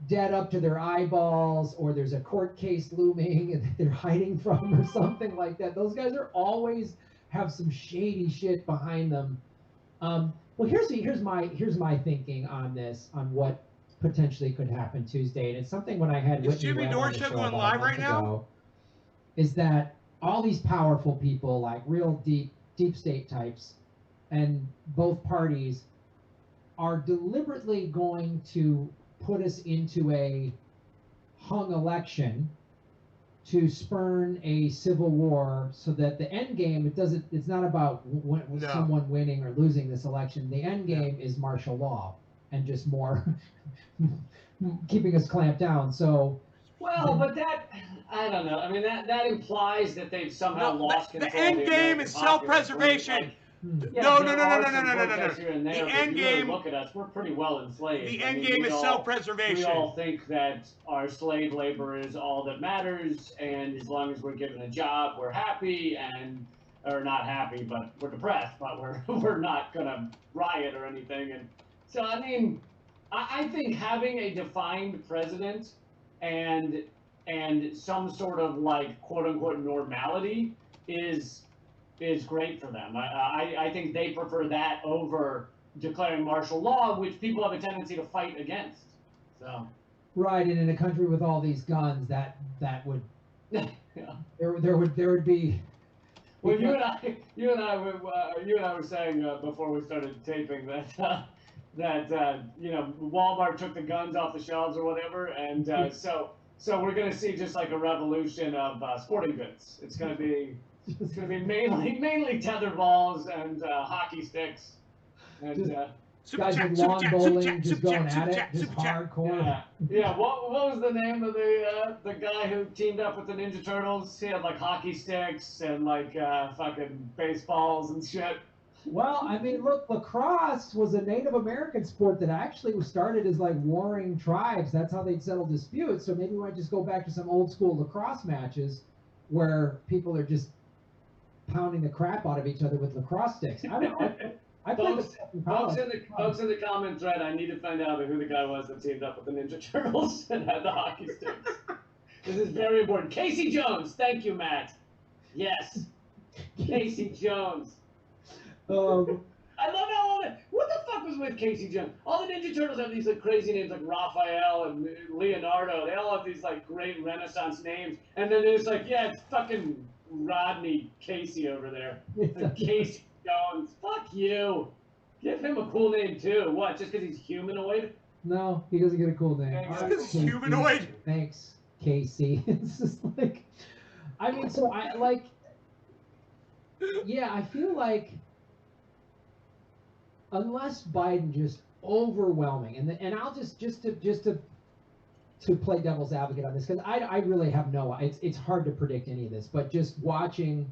debt up to their eyeballs, or there's a court case looming and they're hiding from, or something like that. Those guys are always have some shady shit behind them. Well, here's my thinking on this, on what potentially could happen Tuesday, and it's something when I had Is Whitney Jimmy Webb on the Dorsham show going about a live month right now? ago, is that all these powerful people, like real deep state types, and both parties are deliberately going to put us into a hung election to spurn a civil war, so that the end game, it's not about No. someone winning or losing this election. The end game is martial law and just more keeping us clamped down. So Well, but that, I don't know. I mean, that implies that they've somehow No, lost the control. end of the game American is populace. self-preservation. Like, yeah, No, there no, no, are no, some no, no, no, no, protests no. here and there, The but end if you really game- look at us, we're pretty well enslaved. The I end mean, game we is all- self-preservation. We all think that our slave labor is all that matters, and as long as we're given a job, we're happy, or not happy, but we're depressed, but we're not gonna riot or anything. And so, I mean, I think having a defined president and some sort of like quote unquote normality is great for them. I think they prefer that over declaring martial law, which people have a tendency to fight against. So Right, and in a country with all these guns, that would yeah. there would be. Well, you and I were saying before we started taping that you know, Walmart took the guns off the shelves or whatever, and so we're gonna see just like a revolution of sporting goods. It's gonna be mainly tetherballs and hockey sticks, and Super Guys chat, with super lawn chat, bowling, super chat, just super going chat, super at it, chat, just super chat. hardcore. yeah. What was the name of the guy who teamed up with the Ninja Turtles? He had like hockey sticks and like fucking baseballs and shit. Well, I mean, look, lacrosse was a Native American sport that actually was started as like warring tribes. That's how they'd settle disputes. So maybe we might just go back to some old school lacrosse matches where people are just pounding the crap out of each other with lacrosse sticks. I don't know. I played this stuff in college. Folks in the comment thread, I need to find out who the guy was that teamed up with the Ninja Turtles and had the hockey sticks. This is very important. Casey Jones, thank you, Matt. Yes, Casey Jones. I love how all that. What the fuck was with Casey Jones? All the Ninja Turtles have these like crazy names like Raphael and Leonardo. They all have these like great Renaissance names, and then it's like, yeah, it's fucking Rodney Casey over there. It's like Casey Jones. Fuck you. Give him a cool name too. What? Just because he's humanoid? No, he doesn't get a cool name. Thanks. All It's Casey. humanoid. Thanks, Casey. It's just like, I mean, so I like, yeah, I feel like unless Biden just overwhelming, and I'll just to play devil's advocate on this, because I really have it's hard to predict any of this, but just watching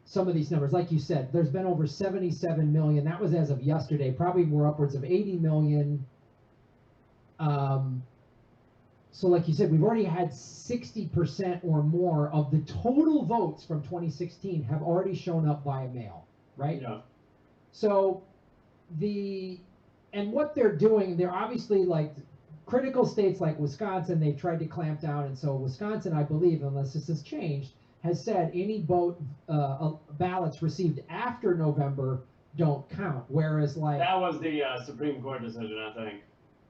some of these numbers, like you said, there's been over 77 million. That was as of yesterday. Probably more upwards of 80 million. So like you said, we've already had 60% or more of the total votes from 2016 have already shown up via mail, right? Yeah. So and what they're doing, they're obviously like critical states like Wisconsin, they've tried to clamp down, and so Wisconsin, I believe, unless this has changed, has said any ballots received after November don't count. Whereas like That was the Supreme Court decision, I think.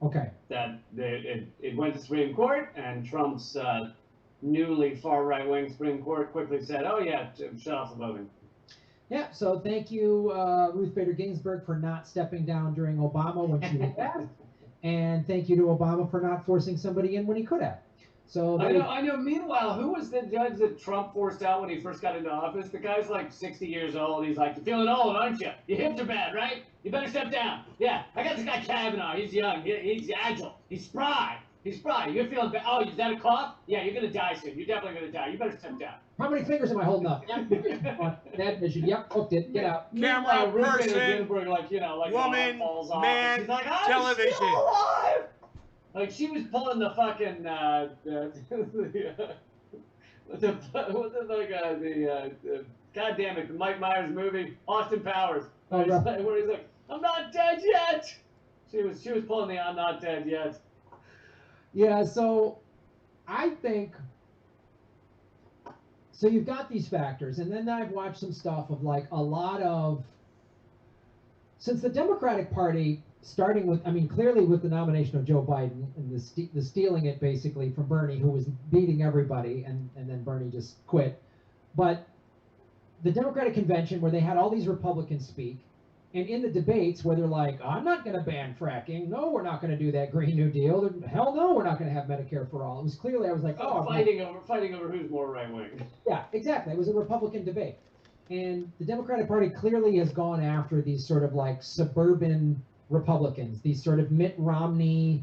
okay, That it went to Supreme Court, and Trump's newly far right wing Supreme Court quickly said, "Oh yeah, shut off the voting." yeah. So thank you, Ruth Bader Ginsburg, for not stepping down during Obama when she was asked, and thank you to Obama for not forcing somebody in when he could have. So I know. Meanwhile, who was the judge that Trump forced out when he first got into office? The guy's like 60 years old. He's like, "You're feeling old, aren't you? Your hips are bad, right? You better step down." Yeah, I got this guy Kavanaugh. He's young. He's agile. He's spry. He's spry. You're feeling bad. Oh, is that a cough? Yeah, you're gonna die soon. You're definitely gonna die. You better step down. how many fingers am I holding up? Yep, that vision. Yep, hooked it. Get out. Camera, Ruth Bader person, Ginsburg, like woman, falls off. man, She's like, I'm television. still alive. Like she was pulling the fucking God damn it, the Mike Myers movie, Austin Powers, Oh, where, right. where he's like, I'm not dead yet. She was pulling the I'm not dead yet. Yeah, so I think so you've got these factors, and then I've watched some stuff of like a lot of since the Democratic Party, starting with, I mean, clearly with the nomination of Joe Biden and the stealing it basically from Bernie, who was beating everybody, and then Bernie just quit. But the Democratic convention where they had all these Republicans speak, and in the debates where they're like, I'm not going to ban fracking. No, we're not going to do that Green New Deal. Hell no, we're not going to have Medicare for all. It was clearly, I was like, oh, fighting over who's more right wing. yeah, exactly. It was a Republican debate. And the Democratic Party clearly has gone after these sort of like suburban Republicans, these sort of Mitt Romney,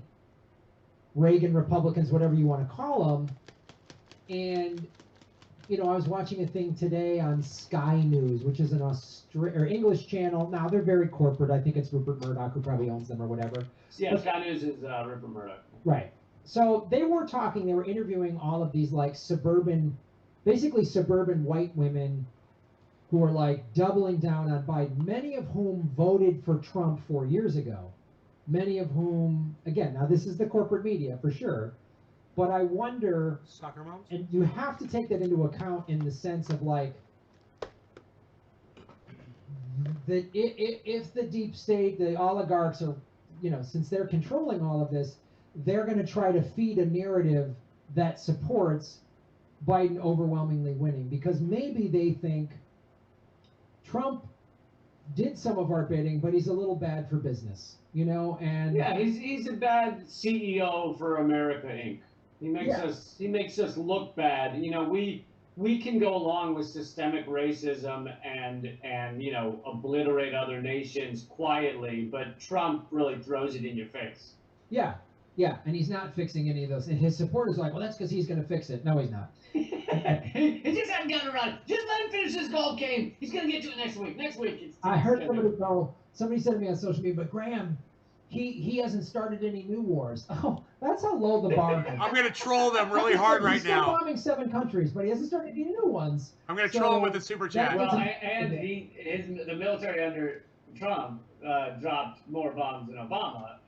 Reagan Republicans, whatever you want to call them. And, you know, I was watching a thing today on Sky News, which is an English channel. Now, they're very corporate. I think it's Rupert Murdoch who probably owns them or whatever. Yeah, Sky News is Rupert Murdoch. Right. So they were interviewing all of these like basically suburban white women who are like doubling down on Biden, many of whom voted for Trump 4 years ago. many of whom, again, now this is the corporate media for sure, but I wonder, Soccer moms? and you have to take that into account in the sense of like, that if the deep state, the oligarchs are, since they're controlling all of this, they're going to try to feed a narrative that supports Biden overwhelmingly winning, because maybe they think Trump did some of our bidding, but he's a little bad for business, and Yeah, he's a bad CEO for America Inc. Yeah. He makes us look bad. We can go along with systemic racism and obliterate other nations quietly, but Trump really throws it in your face. yeah, and he's not fixing any of those. And his supporters are like, well, that's because he's going to fix it. No, he's not. He just hasn't gotten around. Just let him finish this golf game. He's gonna get to it next week. I heard somebody said to me on social media, but Graham, he hasn't started any new wars. Oh, that's how low the bar is. I'm going to troll them really hard right He's still now. bombing 7 countries, but he hasn't started any new ones. I'm going to troll them with the super chat. Well, and the military under Trump dropped more bombs than Obama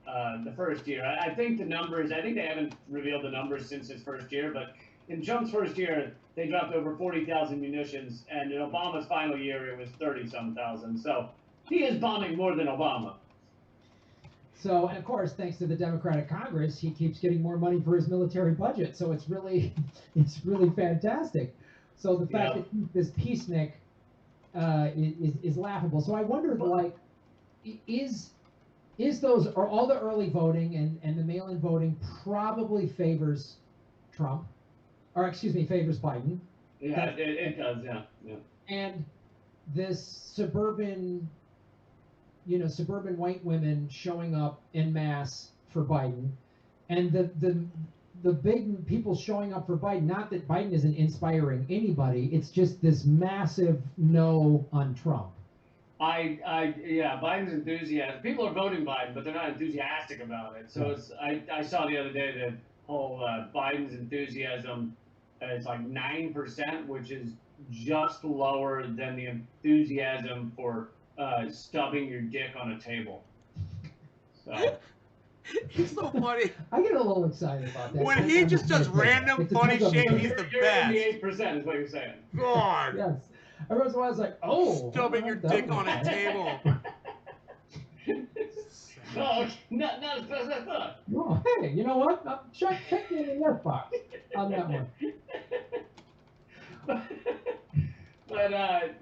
the first year. I think the numbers. I think they haven't revealed the numbers since his first year, but in Trump's first year, they dropped over 40,000 munitions, and in Obama's final year, it was 30-some thousand. So he is bombing more than Obama. So, and of course, thanks to the Democratic Congress, he keeps getting more money for his military budget. So it's really fantastic. So the fact that this peacenik is laughable. So I wonder, like, are all the early voting and the mail-in voting probably favors Trump, or excuse me, favors Biden. Yeah, it does. Yeah. And this suburban white women showing up en masse for Biden, and the big people showing up for Biden. Not that Biden isn't inspiring anybody. It's just this massive no on Trump. Biden's enthusiasm. People are voting Biden, but they're not enthusiastic about it. So I saw the other day that whole Biden's enthusiasm is like 9%, which is just lower than the enthusiasm for stubbing your dick on a table. So. He's so funny. I get a little excited about that. When he just does random funny shit, he's the best. You're in the 8% is what you're saying. God. Yes. Every once in a while, I was like, oh. Stubbing your dick on a table. No, not as best as I thought. Oh, hey, you know what? Check me in your box on that one. But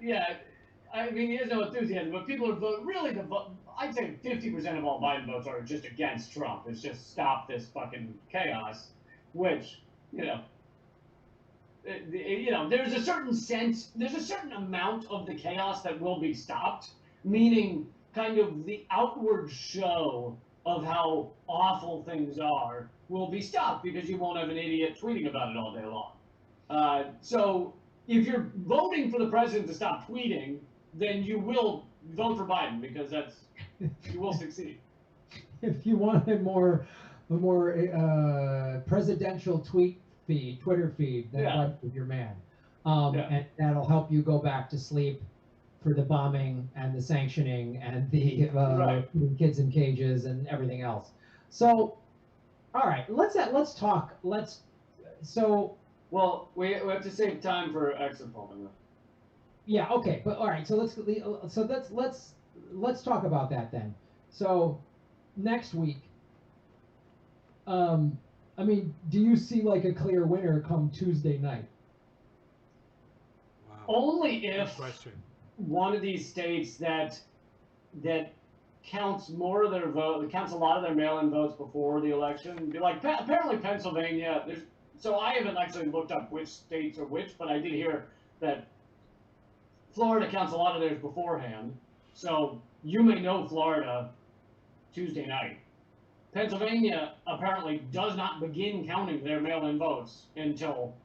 yeah, I mean, he has no enthusiasm, but people are voting. Really, I'd say 50% of all Biden votes are just against Trump. It's just stop this fucking chaos, which, there's a certain amount of the chaos that will be stopped, meaning kind of the outward show of how awful things are will be stopped because you won't have an idiot tweeting about it all day long. So if you're voting for the president to stop tweeting, then you will vote for Biden because you will succeed. If you want a more presidential Twitter feed, then like with your man, and that'll help you go back to sleep for the bombing and the sanctioning and the kids in cages and everything else. So, all right, let's talk. Well, we have to save time for exit polling. Yeah. Okay. But all right. So let's talk about that then. So next week, I mean, do you see like a clear winner come Tuesday night? Wow. Only if one of these states that counts more of their vote, counts a lot of their mail-in votes before the election. Like apparently Pennsylvania. So I haven't actually looked up which states are which, but I did hear that Florida counts a lot of theirs beforehand. So you may know Florida Tuesday night. Pennsylvania apparently does not begin counting their mail-in votes until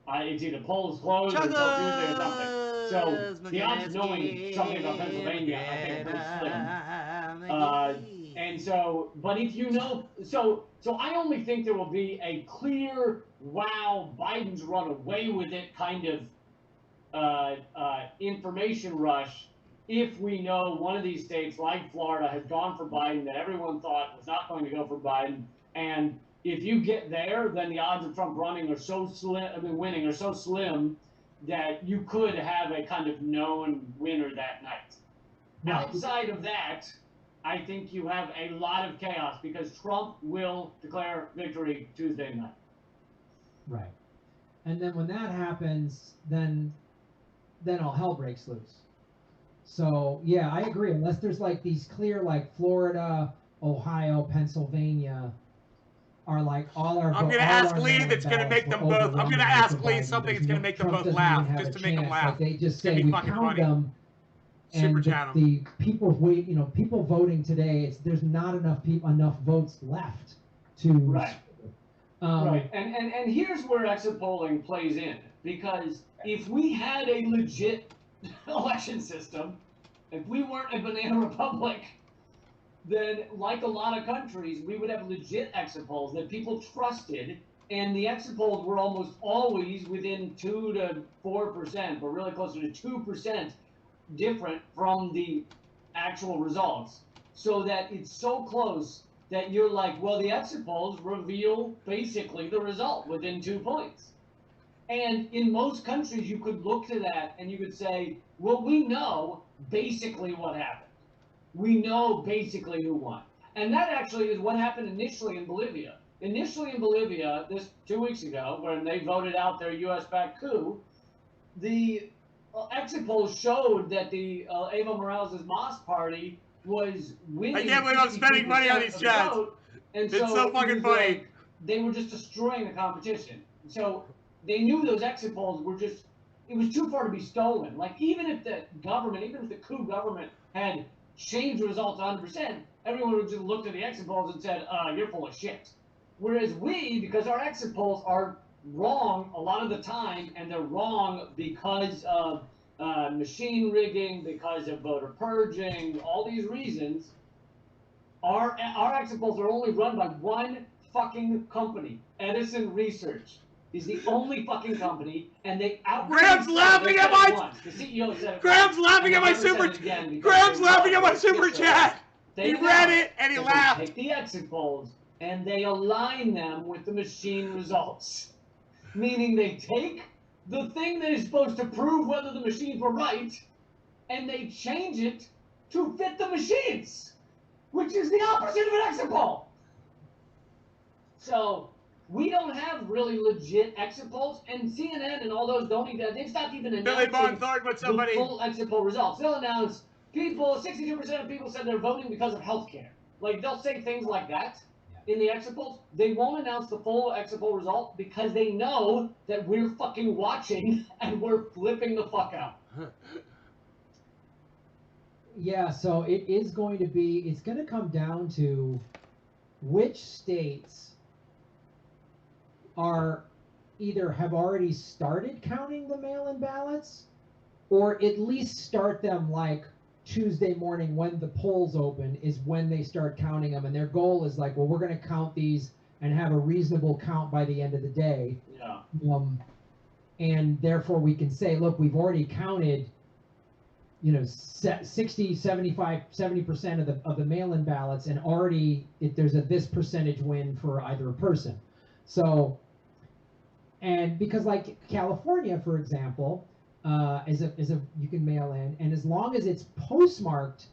it's either polls close or until Tuesday or something. So the odds of knowing something about Pennsylvania, I think, are pretty slim. And so, but if you know, so I only think there will be a clear, wow, Biden's run away with it kind of information rush if we know one of these states, like Florida, has gone for Biden that everyone thought was not going to go for Biden, and if you get there, then the odds of Trump running are so slim, winning are so slim that you could have a kind of known winner that night. Right. Outside of that, I think you have a lot of chaos because Trump will declare victory Tuesday night. Right. And then when that happens, then all hell breaks loose. So yeah, I agree. Unless there's like these clear, like Florida, Ohio, Pennsylvania, are like all our. I'm going to ask Lee that's going to make them both. I'm going to ask Lee something that's going to make them both laugh, just to make them laugh. Like they just It's say gonna be we fucking count funny. them, Super and chat 'em. the people people voting today. There's not enough votes left to. Right. Right. And here's where exit polling plays in, because if we had a legit election system, if we weren't a banana republic, then like a lot of countries, we would have legit exit polls that people trusted, and the exit polls were almost always within 2 to 4%, but really closer to 2% different from the actual results, so that it's so close that you're like, well, the exit polls reveal basically the result within 2 points. And in most countries, you could look to that and you could say, well, we know basically what happened. We know basically who won. And that actually is what happened initially in Bolivia. Initially in Bolivia, this 2 weeks ago, when they voted out their US-backed coup, the exit polls showed that the Evo Morales' MAS party was winning. I can't believe I'm spending money on these chats. And It's so fucking it was funny. like they were just destroying the competition. So they knew those exit polls were just, it was too far to be stolen. Like, even if the government, even if the coup government had changed the results 100%, everyone would just looked at the exit polls and said, you're full of shit. Whereas we, because our exit polls are wrong a lot of the time, and they're wrong because of machine rigging, because of voter purging, all these reasons, our exit polls are only run by one fucking company. Edison Research is the only fucking company, and they outright. Graham's laughing at my. The CEO said it. Graham's laughing at my super. Graham's laughing at my super chat. He read it and he laughed. They take the exit polls and they align them with the machine results, meaning they take the thing that is supposed to prove whether the machines were right, and they change it to fit the machines, which is the opposite of an exit poll. So we don't have really legit exit polls, and CNN and all those don't even, they've stopped even Billy Von announcing Thornton with somebody. the full exit poll results. They'll announce 62% of people said they're voting because of healthcare. Like, they'll say things like that in the exit polls. They won't announce the full exit poll result because they know that we're fucking watching and we're flipping the fuck out. Yeah, so it's going to come down to which states are either have already started counting the mail-in ballots, or at least start them like Tuesday morning when the polls open is when they start counting them, and their goal is like, well, we're going to count these and have a reasonable count by the end of the day. Yeah. And therefore we can say, look, we've already counted, 60, 75, 70% of the mail-in ballots, and already there's this percentage win for either a person. So, and because like California, for example, you can mail in, and as long as it's postmarked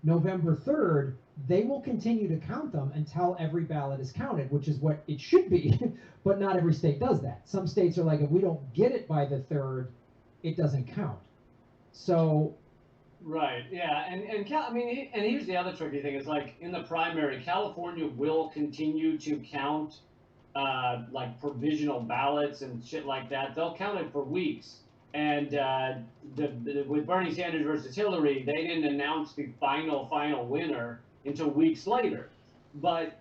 November 3rd, they will continue to count them until every ballot is counted, which is what it should be. But not every state does that. Some states are like, if we don't get it by the 3rd, it doesn't count. So, right, yeah, and here's the other tricky thing is, like, in the primary, California will continue to count like provisional ballots and shit like that. They'll count it for weeks. And with Bernie Sanders versus Hillary, they didn't announce the final winner until weeks later. But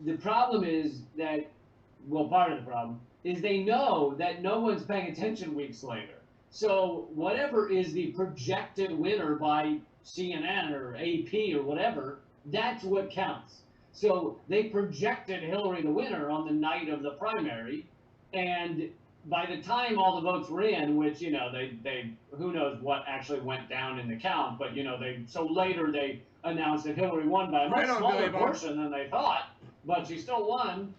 the problem is that, well, part of the problem is they know that no one's paying attention weeks later. So whatever is the projected winner by CNN or AP or whatever, that's what counts. So they projected Hillary the winner on the night of the primary, and by the time all the votes were in, which, you know, they who knows what actually went down in the count, but, you know, later they announced that Hillary won by a much Right on, smaller Billy Bob. portion than they thought, but she still won.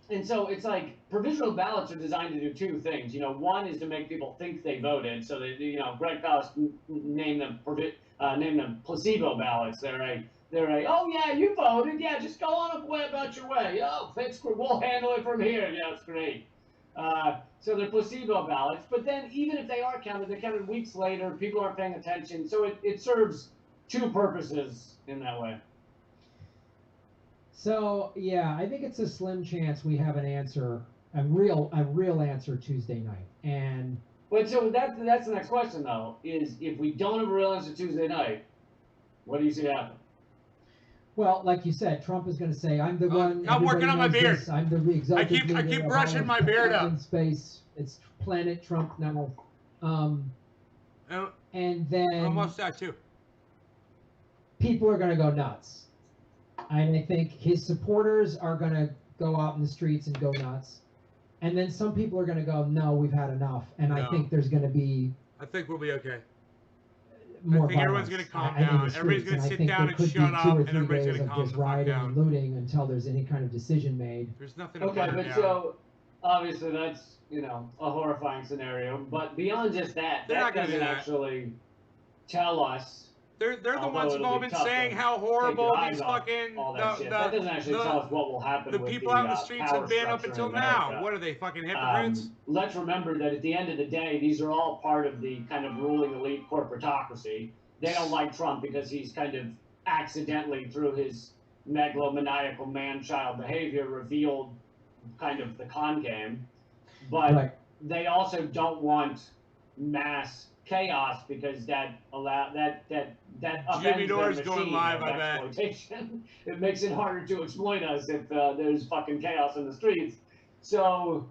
And so it's like provisional ballots are designed to do two things. You know, one is to make people think they voted. So that, you know, Greg Palast named them placebo ballots. They're a oh yeah, you voted, yeah, just go on about your way. Oh, thanks, we'll handle it from here. Yeah, it's great. So they're placebo ballots. But then even if they are counted, they're counted weeks later. People aren't paying attention. So it serves two purposes in that way. So yeah, I think it's a slim chance we have an answer, a real answer Tuesday night. And but so that's the next question though, is if we don't have a real answer Tuesday night, what do you see happen? well, like you said, Trump is going to say, "I'm the one." I'm working on my everybody knows beard. this, I'm the executive I leader keep of brushing all my of beard up. in space. It's Planet Trump now. And then Almost that too. people are going to go nuts. And I think his supporters are going to go out in the streets and go nuts. And then some people are going to go, no, we've had enough. And I No. think there's going to be I think we'll be okay. more I think everyone's violence, gonna calm in the down. Everybody's streets. gonna And I sit think down there and could shut be up, 2 or and 3 everybody's days gonna of calm just the fuck rioting down. and looting until there's any kind of decision made. There's nothing to Okay, burn but down. so obviously that's, you know, a horrifying scenario. But beyond just that, They're that not gonna do doesn't that. actually tell us. They're the Although ones who've it'll all be been tough saying to how take horrible your eyes these off fucking all that shit. That doesn't actually tell us what will happen the with people the, out in the streets power have been up structure until in now. America. What are they, fucking hypocrites? Let's remember that at the end of the day, these are all part of the kind of ruling elite corporatocracy. They don't like Trump because he's kind of accidentally, through his megalomaniacal man-child behavior, revealed kind of the con game. But Right. they also don't want mass chaos because that upends Jimmy their Dore's going machine live, of I bet. exploitation. It makes it harder to exploit us if there's fucking chaos in the streets. So,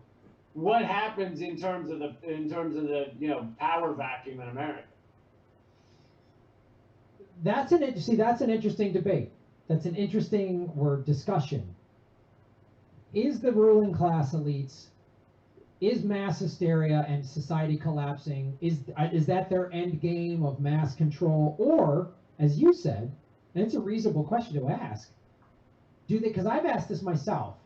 what happens in terms of the you know, power vacuum in America? That's an interesting debate. That's an interesting discussion. Is the ruling class elites, is mass hysteria and society collapsing, is that their end game of mass control? Or, as you said, and it's a reasonable question to ask, because I've asked this myself,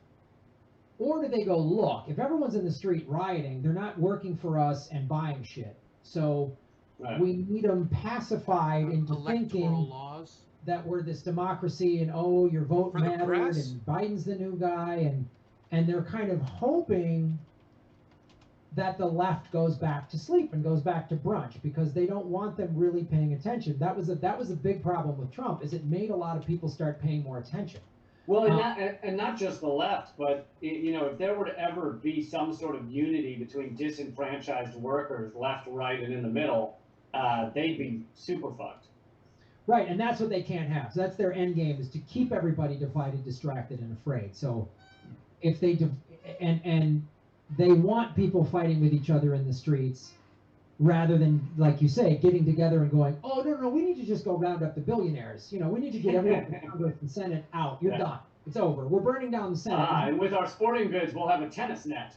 or do they go, look, if everyone's in the street rioting, they're not working for us and buying shit. So Right. we need them pacified into Electoral thinking laws. that we're this democracy and oh, your vote For the mattered press? and Biden's the new guy, and they're kind of hoping that the left goes back to sleep and goes back to brunch because they don't want them really paying attention. That was a big problem with Trump, is it made a lot of people start paying more attention. Well, and not just the left, but you know, if there were to ever be some sort of unity between disenfranchised workers, left, right, and in the middle, they'd be super fucked. Right, and that's what they can't have. So that's their end game, is to keep everybody divided, distracted, and afraid. So if they and they want people fighting with each other in the streets, rather than, like you say, getting together and going, oh no, we need to just go round up the billionaires. You know, we need to get everyone in Congress and Senate out. You're done. It's over. We're burning down the Senate. And with our sporting goods, we'll have a tennis net.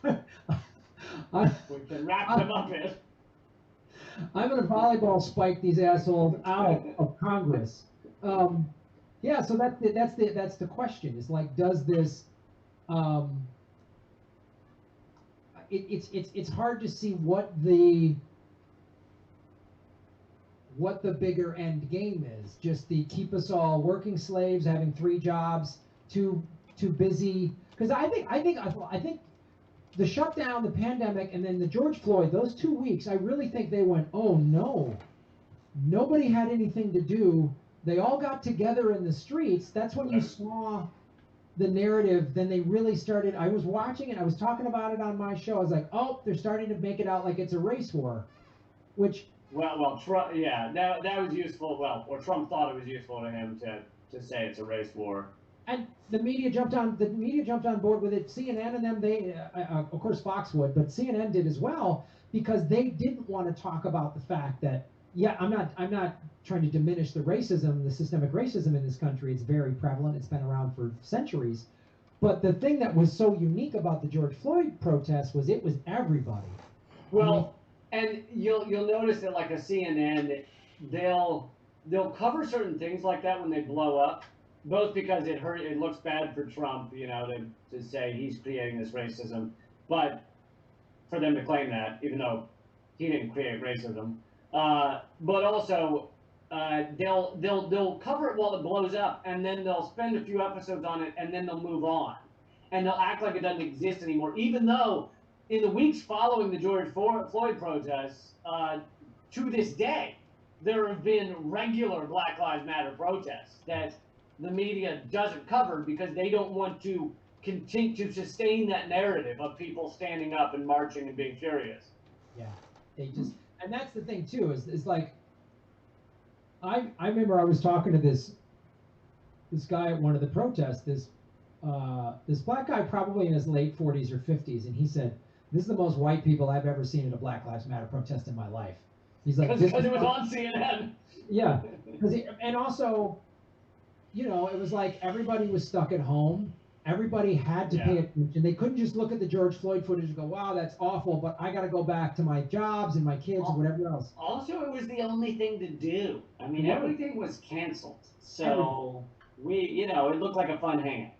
We can wrap them up in. I'm gonna volleyball spike these assholes out of Congress. Yeah, so that's the question. Is like, does this? It's hard to see what the bigger end game is. Just the keep us all working slaves, having 3 jobs, too busy. Because I think the shutdown, the pandemic, and then the George Floyd, those 2 weeks, I really think they went, oh no, nobody had anything to do. They all got together in the streets. That's when you saw the narrative. Then they really started. I was watching it. I was talking about it on my show. I was like, oh, they're starting to make it out like it's a race war, which. Well, Trump, yeah, that was useful. Well, or Trump thought it was useful to him to say it's a race war. And the media jumped on board with it. CNN and them, they of course Fox would, but CNN did as well, because they didn't want to talk about the fact that, yeah, I'm not trying to diminish the racism, the systemic racism in this country. It's very prevalent. It's been around for centuries. But the thing that was so unique about the George Floyd protest was it was everybody. Well, and you'll notice that like a CNN, they'll cover certain things like that when they blow up, both because it looks bad for Trump, you know, to say he's creating this racism, but for them to claim that, even though he didn't create racism, but also they'll cover it while it blows up, and then they'll spend a few episodes on it, and then they'll move on, and they'll act like it doesn't exist anymore, even though in the weeks following the George Floyd protests, to this day, there have been regular Black Lives Matter protests that the media doesn't cover because they don't want to continue to sustain that narrative of people standing up and marching and being furious. Yeah, they just, and that's the thing too, is like, I remember I was talking to this guy at one of the protests, this black guy probably in his late 40s or 50s, and he said, "This is the most white people I've ever seen at a Black Lives Matter protest in my life." He's like, because it was on CNN. Yeah, and also, you know, it was like everybody was stuck at home. Everybody had to pay attention. They couldn't just look at the George Floyd footage and go, "Wow, that's awful," but I got to go back to my jobs and my kids and whatever else. Also, it was the only thing to do. I mean, everything was canceled. So it looked like a fun hangout.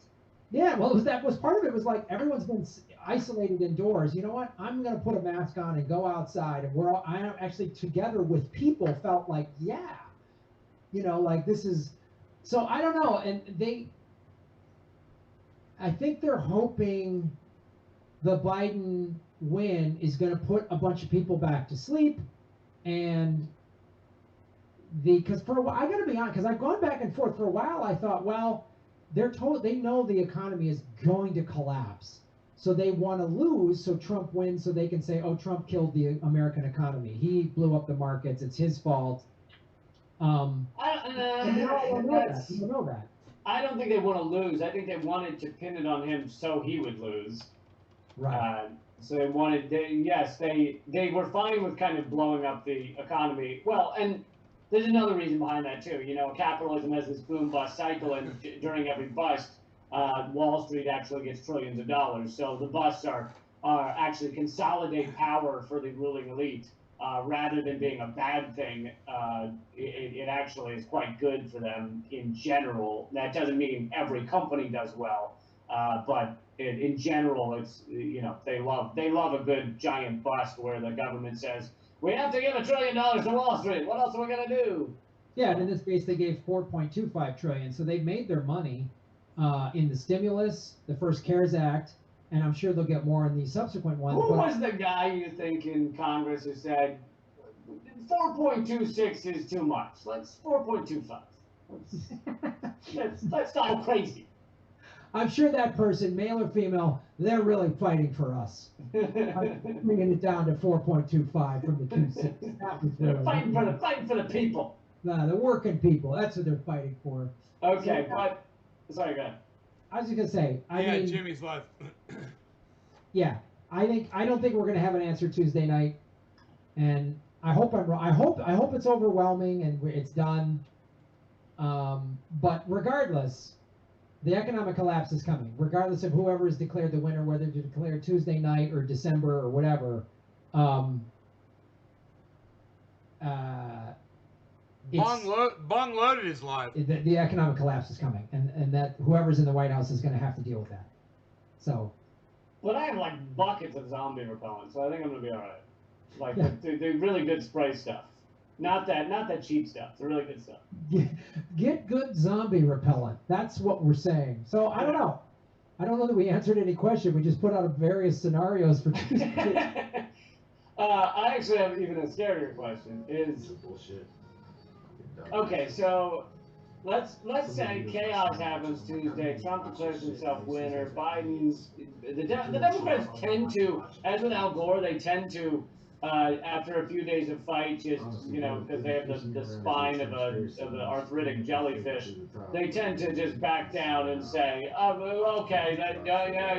Yeah, well, that was part of it. Was like everyone's been isolated indoors. You know what? I'm gonna put a mask on and go outside, and I actually together with people felt like, yeah, you know, like this is. So I don't know, and I think they're hoping the Biden win is going to put a bunch of people back to sleep, and because for a while, I got to be honest, because I've gone back and forth for a while. I thought, well, they know the economy is going to collapse, so they want to lose so Trump wins, so they can say, oh, Trump killed the American economy. He blew up the markets. It's his fault. And they don't know that. I don't think they want to lose. I think they wanted to pin it on him so he would lose. Right. So they wanted. They were fine with kind of blowing up the economy. Well, and there's another reason behind that too. You know, capitalism has this boom bust cycle, and during every bust, Wall Street actually gets trillions of dollars. So the busts are actually consolidate power for the ruling elite. Rather than being a bad thing, it actually is quite good for them in general. That doesn't mean every company does well, but in general, it's, you know, they love a good giant bust where the government says, we have to give $1 trillion to Wall Street. What else are we gonna do? Yeah, and in this case, they gave $4.25 trillion, so they made their money in the stimulus, the first CARES Act, and I'm sure they'll get more in the subsequent ones. Who was the guy you think in Congress who said 4.26 is too much? Let's 4.25. Let's not go crazy. I'm sure that person, male or female, they're really fighting for us. Bringing it down to 4.25 from the 2.6. That was really fighting for the people. Nah, the working people. That's what they're fighting for. Okay, but sorry, go ahead. I was just gonna say. I mean, Jimmy's left. Yeah, I don't think we're gonna have an answer Tuesday night, and I hope I'm wrong. I hope it's overwhelming and it's done. But regardless, the economic collapse is coming. Regardless of whoever is declared the winner, whether to declare Tuesday night or December or whatever. Bong loaded is live. The economic collapse is coming, and that whoever's in the White House is going to have to deal with that. So. But I have like buckets of zombie repellent, so I think I'm gonna be all right. Like they're really good spray stuff, not that cheap stuff. The really good stuff. Get good zombie repellent. That's what we're saying. So I don't know. I don't know that we answered any question. We just put out various scenarios for. I actually have even a scarier question. Is bullshit. Okay, so let's say chaos happens Tuesday. Trump declares himself winner. Biden's the Democrats tend to, as with Al Gore, they tend to after a few days of fight, just because they have the spine of an arthritic jellyfish, they tend to just back down and say, oh, okay,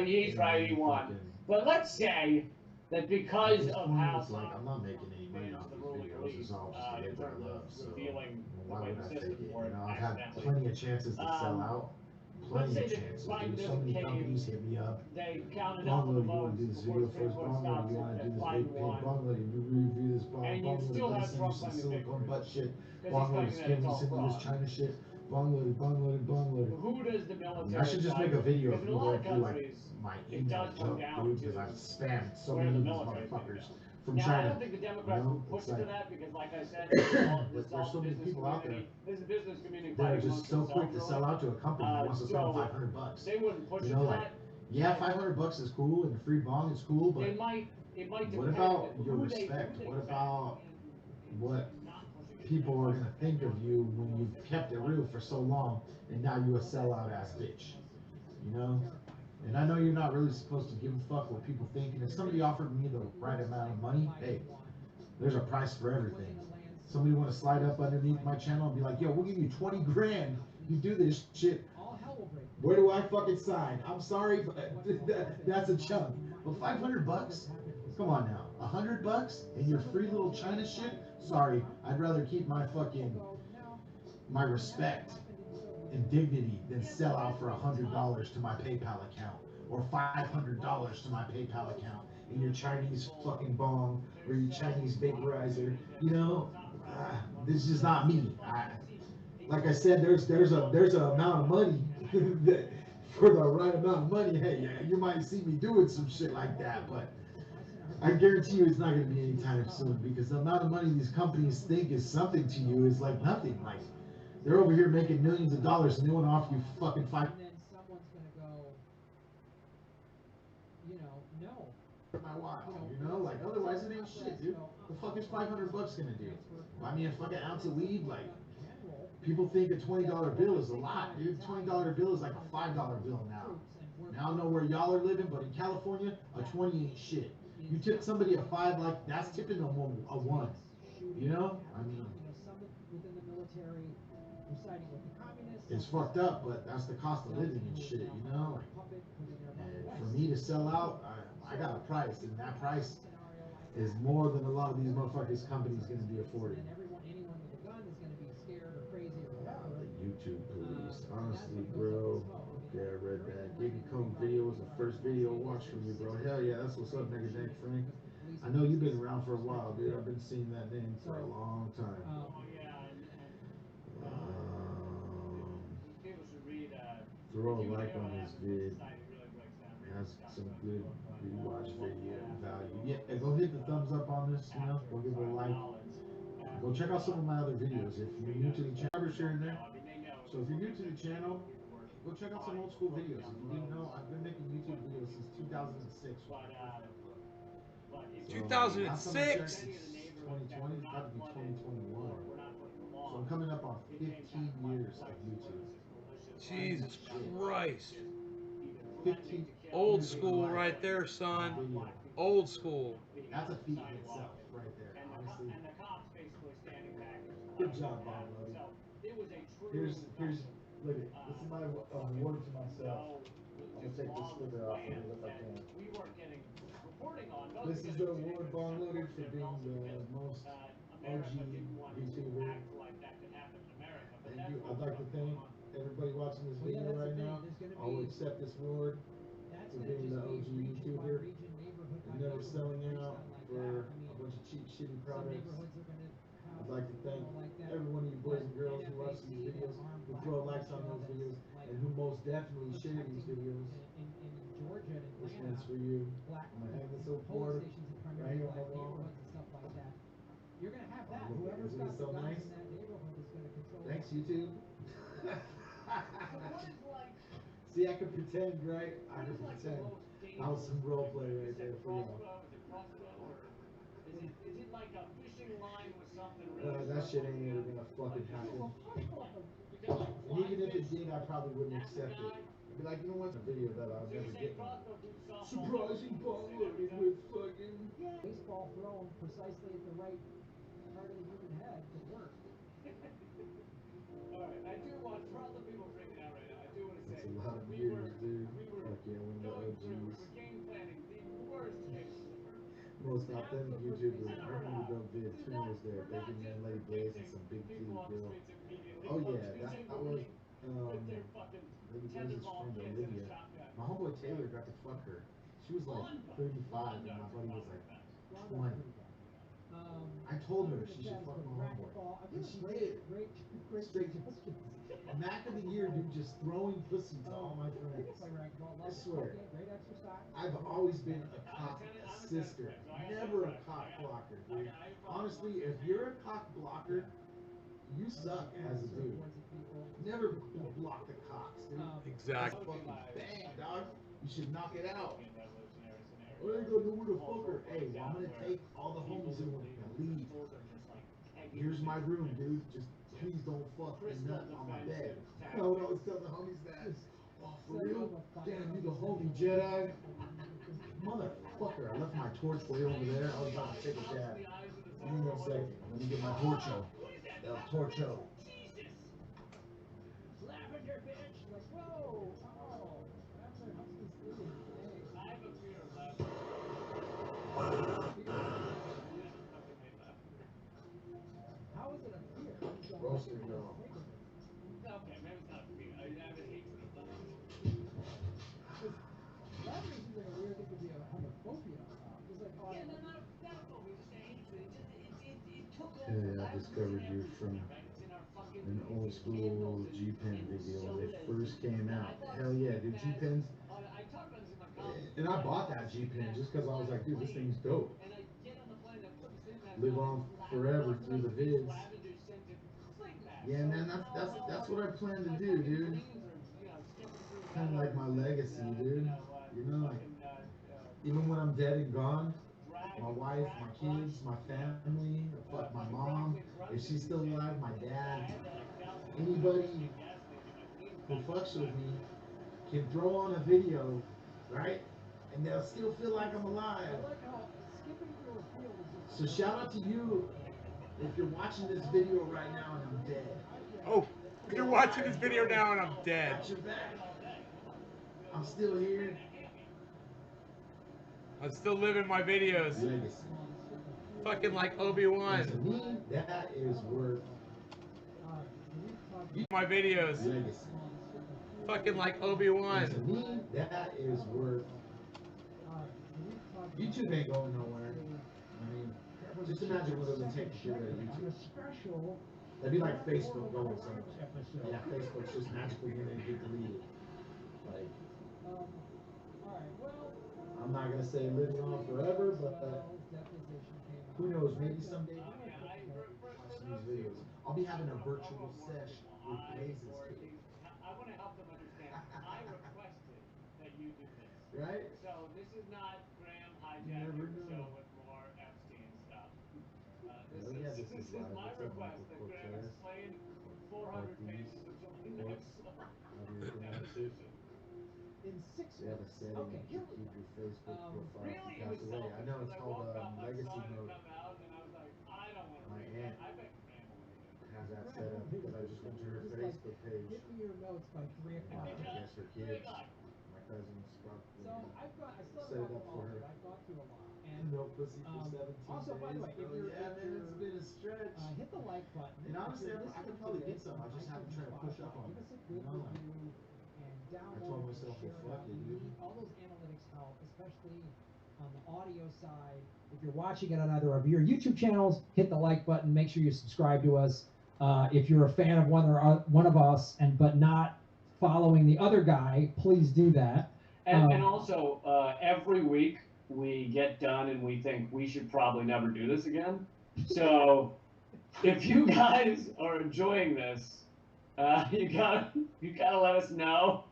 he's right, he won. But let's say that because of how I'm not making any money off these videos, it's all just the labor I love. So revealing why would I fake it? work I've had accidentally. plenty of chances to sell out, let's plenty say of that chances. Biden Dude. So doesn't many came, companies hit me up. they counted out Bungalow, the you want votes to do this before video the Supreme first? Court Bungalow, stops you it, want to do that this Biden big pig? won. Bungalow, you review this And you Bungalow, still let me have send you Trump some claiming silicone victory. butt shit. Because he's Bungalow, claiming that skin it's me, all send me this fraud. China shit. Bungalow. Who does the military? I should just make a video Because of in me a lot going of through like countries, my it email does come junk, down dude, because to I've spammed so where many the of these military is gonna motherfuckers go. from Now, I China. don't think the Democrats will push It's to like, that because, like I said, this is all, but this is there's all so many business people out there community. This is a business community that are fighting just amongst so quick to themselves, sell really. out to a company that wants to sell So $500. they wouldn't push You it know, to like, that. yeah, $500 is cool and a free bong is cool, but It might depend. what about your who they- respect? who they What back about in what not pushing it. people are gonna think of you when you've kept it real for so long and now you a sellout ass bitch? You know? And I know you're not really supposed to give a fuck what people think, and if somebody offered me the right amount of money, hey, there's a price for everything. Somebody wanna slide up underneath my channel and be like, yo, we'll give you 20 grand, you do this shit. Where do I fucking sign? I'm sorry, but that's a chunk. But $500? Come on now, $100 and your free little China shit? Sorry, I'd rather keep my my respect and dignity than sell out for $100 to my PayPal account or $500 to my PayPal account in your Chinese fucking bong or your Chinese vaporizer. You know, this is just not me. Like I said, there's a amount of money that for the right amount of money, hey, yeah, you might see me doing some shit like that, but I guarantee you it's not going to be anytime soon because the amount of money these companies think is something to you is like nothing. Like they're over here making millions of dollars and they want to offer you fucking $5. And then someone's gonna go, no. My wow, you know, like otherwise it ain't shit, dude. The fuck is $500 gonna do? Buy me a fucking ounce of weed, like. People think a $20 bill is a lot, dude. $20 bill is like a $5 bill now. Now I don't know where y'all are living, but in California, a 20 ain't shit. You tip somebody a 5, like that's tipping them a 1. You know? I mean, it's fucked up, but that's the cost of living and shit, you know? And for me to sell out, I got a price, and that price is more than a lot of these motherfuckers companies gonna be affording. The YouTube police, honestly, bro. Okay, I read that. Getting Cone video was the first video watched from you, bro. Hell yeah, that's what's up, nigga. Thank Frank. I know you've been around for a while, dude. I've been seeing that name for a long time. Throw a like on this vid. Has some good rewatch video value. Yeah, go hit the thumbs up on this, you know, go give it a like. Go check out some of my other videos. If you're new to the channel, sharing there. So if you're new to the channel, go check out some old school videos. If you didn't know, I've been making YouTube videos since 2006. 2006? 2020, it's about to be 2021. So I'm coming up on 15 years of YouTube. Jesus Christ. 15 Old years of school life right there, son. video. Old school. That's a feat in itself, right there. Honestly, good job, Bob. Here's look at this is my award to myself. I'm gonna take this sticker off of it if I can. This is the award Bon Loaded for being the most OG YouTuber. Thank you. I'd like to thank everybody watching this video right now. I'll accept this award for being the OG YouTuber and never selling out for a bunch of cheap, shitty products. I'd like to thank every one of you boys and girls who watch these videos, who throw likes on those videos, and who most definitely share these videos. This one's for you. I'm gonna hang this up for right here on my wall. You're gonna have that. Look, Whoever's isn't got it so the guns nice? in that neighborhood is gonna control. Thanks, YouTube. See, I could pretend, right? I could pretend. That was some role play right there for you. That shit ain't ever gonna fucking happen. And even if it did, I probably wouldn't accept it. I'd be like, you know what? A video that I'll never get one. Surprising Bon Loaded with fucking. Baseball thrown precisely at the right part of the human head could work. Alright, I do want, for all the people freaking out right now, I do want to say. That's a lot of years, dude. Fuck yeah, one of the Going through, OGs. we're game planning the worst case. Most authentic YouTuber. Remember the vid, Trina's there, Bacon Man, Lady Blaze, and some big titty girl. Oh yeah, that was They're fucking Lady Blizzard's tetherball friend kids in a Olivia. shotgun. My homeboy Taylor got to fuck her. She was like 35 and my buddy was like 20. I told her she should fuck my homeboy. And she did. Straight Mac of the year, dude, just throwing pussy to all my friends. I swear. I've always been a cock sister, never a cock blocker, dude. Honestly, if you're a cock blocker, you suck as a dude. Never block the cocks, dude. Exactly. Fucking bang, dog. You should knock it out. I ain't gonna know where to fuck her. Hey, well, I'm gonna take all the homies in with me and leave. Here's my room, dude. Just please don't fuck me nut on my bed. I would always tell the homies that. Oh, for real? Damn, you the homie Jedi. Motherfucker, I left my torch way over there. I was about to take a dab. Give me 1 second. Let me get my torcho. El Torcho. Lavender bitch, like whoa, oh, Lavender Hudson's sleeping. I have a fear of lavender. How is it a fear? Roasted dog. Okay, maybe it's not a fear. I have a hatred of lavender. Lavender seems like a weird thing to be a homophobia. Just like, oh, Yeah, no, not a phobia, just a hatred. It took over. Hey, I discovered you from an old school G-Pen video when they first came out. Hell yeah, dude, G-Pens. I talked about this in my comments. And I bought that G-Pen just because I was like, dude, this thing's dope. And I get on the plane, I put this in that Live on forever through the vids. lavender scented fling mask. Yeah, man, that's what I plan to do, dude. Kind of like my legacy, dude. You know, like, even when I'm dead and gone, my wife, my kids, my family, fuck my mom, if she's still alive, my dad, anybody who fucks with me can throw on a video, right? And they'll still feel like I'm alive. I like how skipping through a field is So shout out to you if you're watching this video right now and I'm dead. Oh, you're watching this video now and I'm dead. Got your back. I'm still here. I'm still living my videos. Legacy. Fucking like And to Obi-Wan. me, that is worth My videos. legacy. Fucking like And to Obi-Wan. me, that is worth. YouTube ain't going nowhere. I mean, just imagine what it would take to get rid of YouTube. That'd be like Facebook going somewhere. Yeah, Facebook's just magically gonna get deleted. Like, I'm not gonna say living on forever, but who knows? Maybe someday. Watching these videos, I'll be having a virtual sesh with Blazes, I want to help them understand. I requested that you do this. right? So this is not Graham You never hijacking the show know. with more Epstein stuff. Oh, yeah, this is live. my What's up, request that Michael Graham Cortez? explain 400 pages of something What's- next. How do you pronounce it? in 6 They have a months. setting Okay, to here keep we go. your Facebook profile Really, if it you was pass away. I know it's I called woke up, I legacy saw it mode. come out, and I was like, I don't want to My read aunt that. I bet Graham will read it. has that set up because I just went to her Just like, Facebook page. Get me your notes by 3 And o'clock. I guess her kids, my cousin Scott, So I've got, I still set it haven't up gone for through her. all of it. I've gone through a lot. And No pussy for 17 also, by the way, if days, bro. you're, Yeah, if man, you're it's been a stretch. hit the like button. And honestly, If you're I could listening probably to get this some. I on just haven't iTunes tried to push up Spotify, on give it. us a You good know, like, review and download told and myself, share well, it fuck out. it, We dude. need all those analytics help, especially on the audio side. If you're watching it on either of your YouTube channels, hit the like button. Make sure you subscribe to us. If you're a fan of one of us but not following the other guy, please do that. And also, every week we get done and we think we should probably never do this again. So, if you guys are enjoying this, you gotta let us know,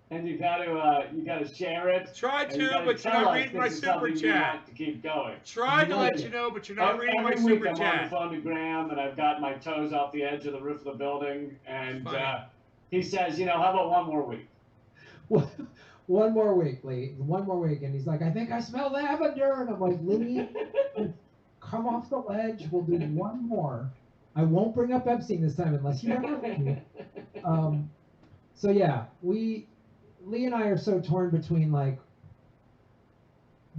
and you gotta share it. Try and you to, gotta but you're tell not us reading my this is super something you chat. want to keep going. Tried to Like let it. you know, but you're not reading my Every week super I'm on the chat. phone to Graham, and I've got my toes off the edge of the roof of the building, and Funny. he says, how about one more week? One more week, Lee. One more week. And he's like, I think I smell lavender. And I'm like, Lee, come off the ledge. We'll do one more. I won't bring up Epstein this time unless you ever leave. So yeah, Lee and I are so torn between like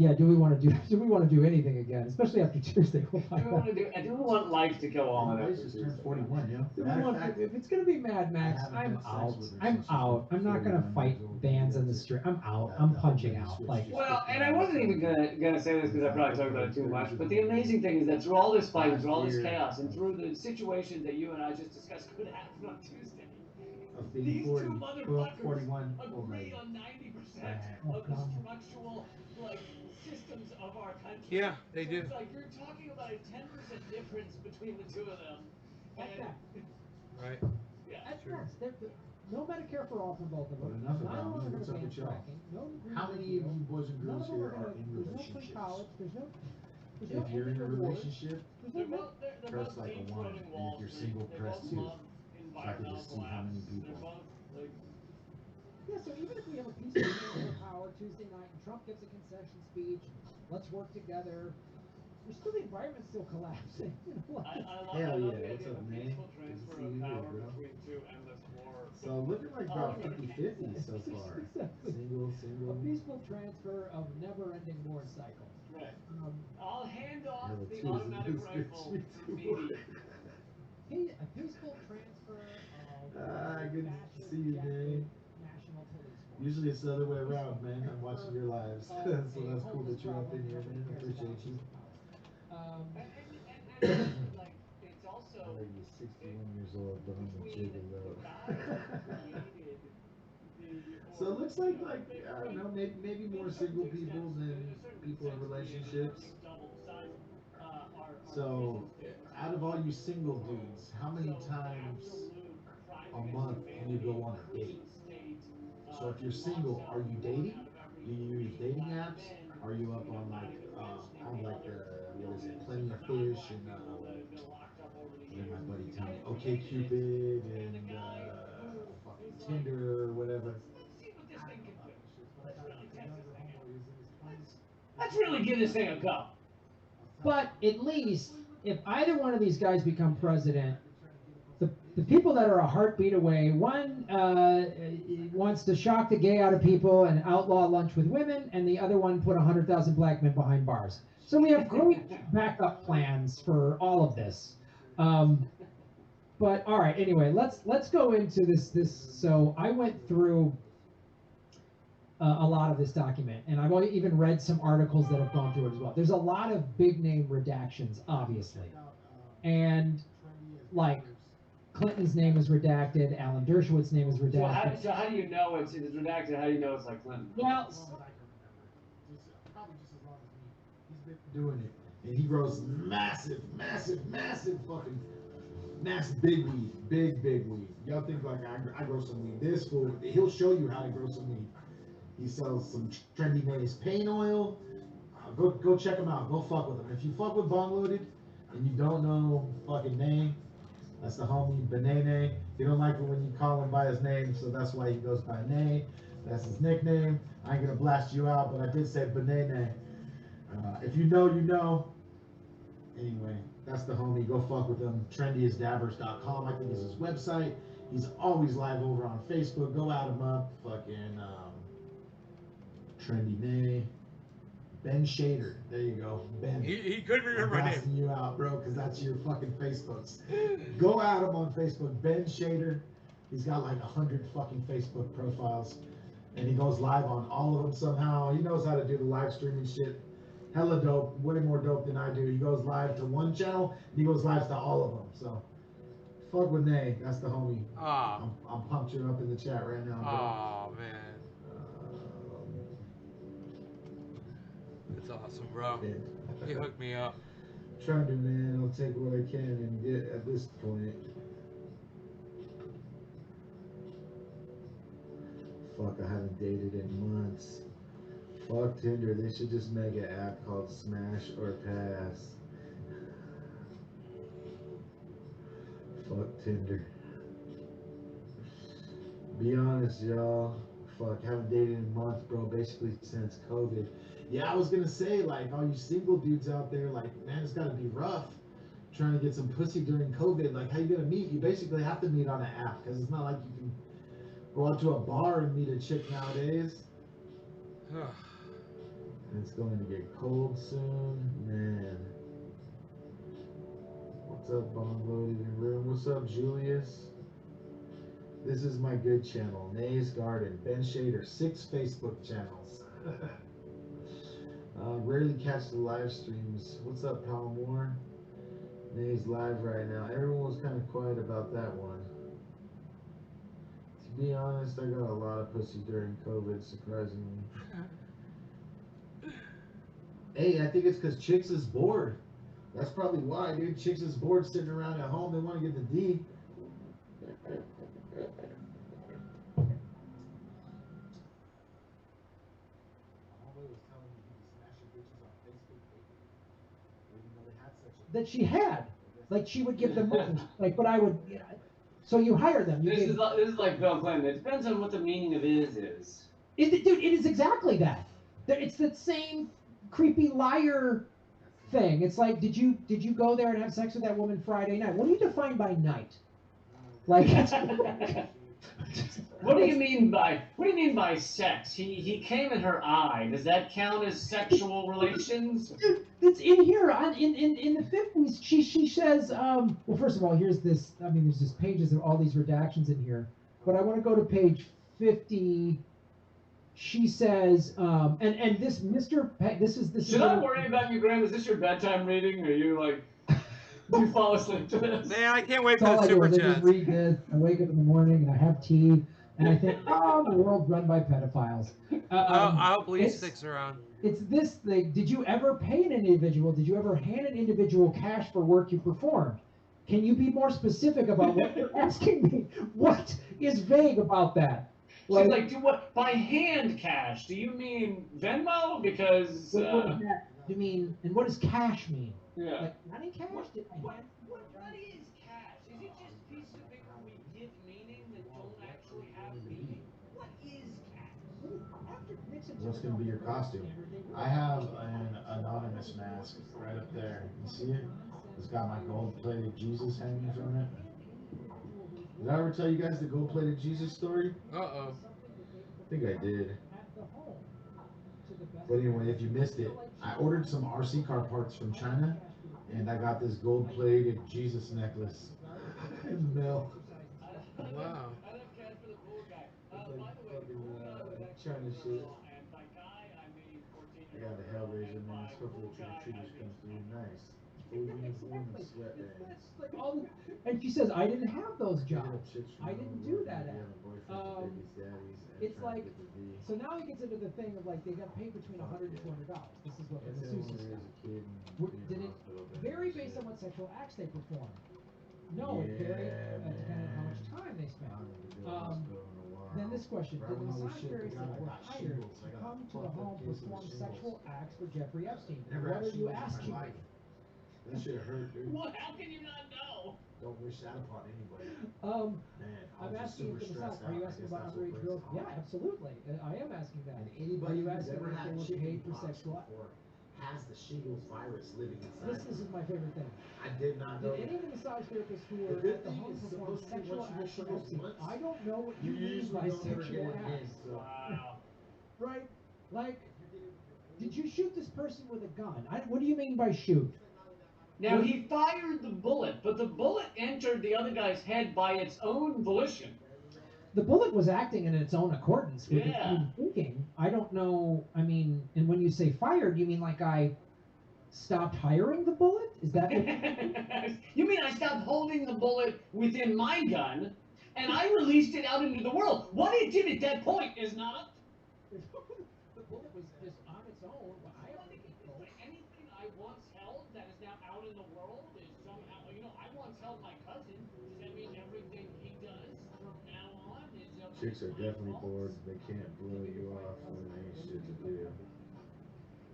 Yeah, do we want to do anything again, especially after Tuesday? We'll Do find we out. want to do? Do we want life to go on? Anyways, after just turned Tuesday? 41, yo. Do we Matter of want- fact, if it's gonna be Mad Max, haven't I'm had sex out. with her I'm since she's out. I'm not gonna 41 fight years old. bands in the That's it. street. I'm out. That- I'm that punching really out. switched Like, just Well, quick and I down. wasn't even gonna say this because I probably talked about it too much. But the amazing thing is that through all this fight, through all this chaos, and through the situations that you and I just discussed could happen on Tuesday, Of being these 40, two well, motherfuckers 41. Oh my. agree on 90% Oh, of the God. structural like systems of our country. Yeah, they So do. It's like you're talking about a 10% difference between the two of them. At And, best. Right. yeah. At best. No Medicare for all for both of But them. enough Neither about one me. are gonna What's up ban with y'all? fracking. No Green How New many of Deal. you boys and None girls of them here are are gonna, in there's no free relationships? college. There's no If you're in a ending rewards. relationship, There's They're no both they're press both like a deep one, throating and Wall if you're Street. single, They press both two. love So I can environmental just see how many collapse. They're people. both like Yeah, so even if we have a peaceful transfer of power Tuesday night and Trump gives a concession speech, let's work together, there's still the environment's still collapsing. You know, like, Hell I love yeah, the what's idea up, of a man? peaceful Good to transfer see of you here, power bro. between two endless war. So looking like about 50-50 so far. Exactly. Single, a single. peaceful transfer of never-ending war cycle. Right. Um, I'll hand off Hell, the too, automatic it's rifle me to too. Phoebe. a peaceful transfer of Good to fascist, see you, jacked man. national police force. Usually it's the other way around, man. I'm watching your lives. Of So a that's cool hopeless that you're up problem in here, nobody man. I cares about appreciate you. using power. And like it's also That lady's 61 years old, but I'm a between the gigolo. guy who created So it looks like I don't know, maybe more single people than people in relationships. So out of all you single dudes, how many times a month do you go on a date? So if you're single, are you dating? Do you use dating apps? Are you up on like what is it, Plenty of Fish and then my buddy told me OkCupid and fucking Tinder or whatever. Let's really give this thing a go. But at least, if either one of these guys become president, the people that are a heartbeat away, one wants to shock the gay out of people and outlaw lunch with women, and the other one put 100,000 black men behind bars. So we have great backup plans for all of this. But all right, anyway, let's go into this. So I went through a lot of this document, and I've even read some articles that have gone through it as well. There's a lot of big name redactions, obviously, and like Clinton's name is redacted, Alan Dershowitz's name is redacted. So how do you know it's redacted? How do you know it's like Clinton? Well, Doing it, and he grows massive fucking big weed, big weed. Y'all think like I grow some weed. This fool, he'll show you how to grow some weed. He sells some Trendy Nays paint oil. Go check him out. Go fuck with him. If you fuck with Bong Loaded and you don't know fucking name, that's the homie Benene. He don't like it when you call him by his name, so that's why he goes by Nay. That's his nickname. I ain't gonna blast you out, but I did say Benene. If you know, you know. Anyway, that's the homie. Go fuck with him. Trendyisdabbers.com, I think is his website. He's always live over on Facebook. Go add him up. Fucking Trendy Nay. Ben Shader. There you go. Ben. He couldn't I'm remember my blasting name. you out, bro, because that's your fucking Facebooks. Go at him on Facebook. Ben Shader. He's got like 100 fucking Facebook profiles. And he goes live on all of them somehow. He knows how to do the live streaming shit. Hella dope. Way more dope than I do. He goes live to one channel, and he goes live to all of them. So, fuck with Nay. That's the homie. Ah, I'm pumped you up in the chat right now, bro. oh man, it's awesome, bro. Yeah. He hooked me up. Trying to, man. I'll take what I can and get at this point. Fuck, I haven't dated in months. Fuck Tinder. They should just make an app called Smash or Pass. Fuck Tinder. Be honest, y'all. Fuck, haven't dated in months, bro. Basically since COVID. Yeah, I was gonna say, like, all you single dudes out there, like, man, it's gotta be rough trying to get some pussy during COVID. Like, how you gonna meet? You basically have to meet on an app, because it's not like you can go out to a bar and meet a chick nowadays. It's going to get cold soon, man. What's up, Bong Loaded in Room? What's up, Julius? This is my good channel, Nay's Garden. Ben Shader, 6 Facebook channels. Rarely catch the live streams. What's up, Pal Moore? Nay's live right now. Everyone was kind of quiet about that one. To be honest, I got a lot of pussy during COVID, surprisingly. Hey, I think it's because Chicks is bored. That's probably why, dude. Chicks is bored sitting around at home. They want to get the D. That she had. Like she would give them money. Like, but I would. You know, so you hire them. You This gave, is like Bill Clinton. It depends on what the meaning of is. dude, it is exactly that. It's the same creepy liar thing. It's like, did you go there and have sex with that woman Friday night? What do you define by night? Like, What do you mean by sex? He came in her eye. Does that count as sexual relations? dude, it's in here in the 50s. She says, well, first of all, here's this. I mean, there's just pages of all these redactions in here. But I want to go to page 50. She says, and this Mr. This is. Should I worry about you, Graham? Is this your bedtime reading? Are you like, do you fall asleep to this? Man, I can't wait That's for all the I do super is I just chats. read this. I wake up in the morning and I have tea, and I think, oh, the world's run by pedophiles. I hope Lee it's- sticks around. It's this thing. Did you ever pay an individual? Did you ever hand an individual cash for work you performed? Can you be more specific about what you're asking me? What is vague about that? She's like, do what? By hand cash? Do you mean Venmo? Because what does that you mean? And what does cash mean? yeah. Like running cash? Did I What hand? is cash? Is it just pieces of paper we give meaning that don't actually have meaning? What is cash? What's going to be your costume? I have an anonymous mask right up there. You see it? It's got my gold-plated Jesus hanging from it. Did I ever tell you guys the gold-plated Jesus story? Uh-oh. I think I did. But anyway, if you missed it, I ordered some RC car parts from China, and I got this gold-plated Jesus necklace in the mail. Wow. I love cash for the pool guy. By the way, fucking, pool guy was actually China a shit. girl, and by guy I mean 14 I got the Hellraiser mask. Hopefully the trick-or-treaters come through. Nice. Full uniform and sweatbands. Like all the, and she says, I didn't have those Picking up jobs. chicks from I all didn't over, do that maybe at. having boyfriends with babies, daddies, and It's trying to like, get the V. so now he gets into the thing of like, they got paid between $100 and $200. This is what the That's masseuse when is. I was a kid and Did being in it the hospital, that vary was based it. on what sexual acts they perform? No, it varied depending on how much time they spent. I haven't been to the Um, hospital in a while. Then this question, Right did when the all this massage shit therapists began, that I were got hired shingles. I to got come to the fucked up home case of perform shingles. sexual acts for Jeffrey Epstein? Never What had are you shingles in asking my me? life. That shit hurt, dude. What? How can you not know? Don't wish that upon anybody. I'm Man, I was just asking you super for the stressed massage. Are you out. I asking guess about that's what underage brings girls? it on. Yeah, absolutely. I am asking that. And Are anybody you who's asking ever if had they were chicken paid for pox sexual acts? before has the shingles virus living inside. This is my favorite thing. I did not know Did any of that. the massage therapists who The were good at the thing home is perform supposed to be sexual once you get acts for shingles Epstein? once, I don't know what You you mean usually by don't ever get sexual it again. acts. So Wow. Right? Like, did you shoot this person with a gun? What do you mean by shoot? Now he fired the bullet, but the bullet entered the other guy's head by its own volition. The bullet was acting in its own accordance with its Yeah. own thinking. I don't know. I mean, and when you say fired, you mean like I stopped hiring the bullet? Is that what You mean I stopped holding the bullet within my gun, and I released it out into the world? What it did at that point is not. the bullet was just on its own? But I don't think it's bullet. Anything I once held that is now out in the world is somehow, I once held my cousin. Does that mean everything he does from now on is chicks are definitely bored. They can't blow you off when there ain't shit to do.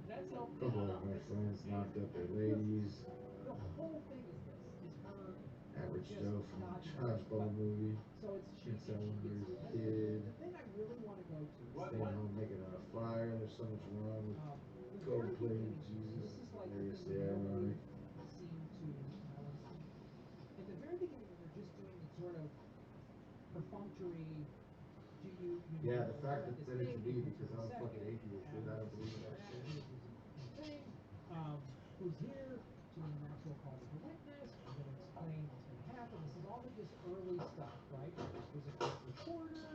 That's how. A couple of my friends knocked up their ladies. The whole thing is this: is her. Average Joe from the Dodgeball movie. So it's Can't tell when he was a kid. The thing I really want to go to. Staying home making it on fire. There's so much wrong with The very gold-plated beginning, Jesus. this is like Hilariously the ironic. seem to in the very beginning when they're just doing the sort of perfunctory Yeah, the fact that it could be because I'm a fucking atheist, dude. I don't believe in that shit. Who's here? Julian Maxwell called as a witness. We're going to explain what's going to happen. This is all the just early stuff, right? There's a court reporter,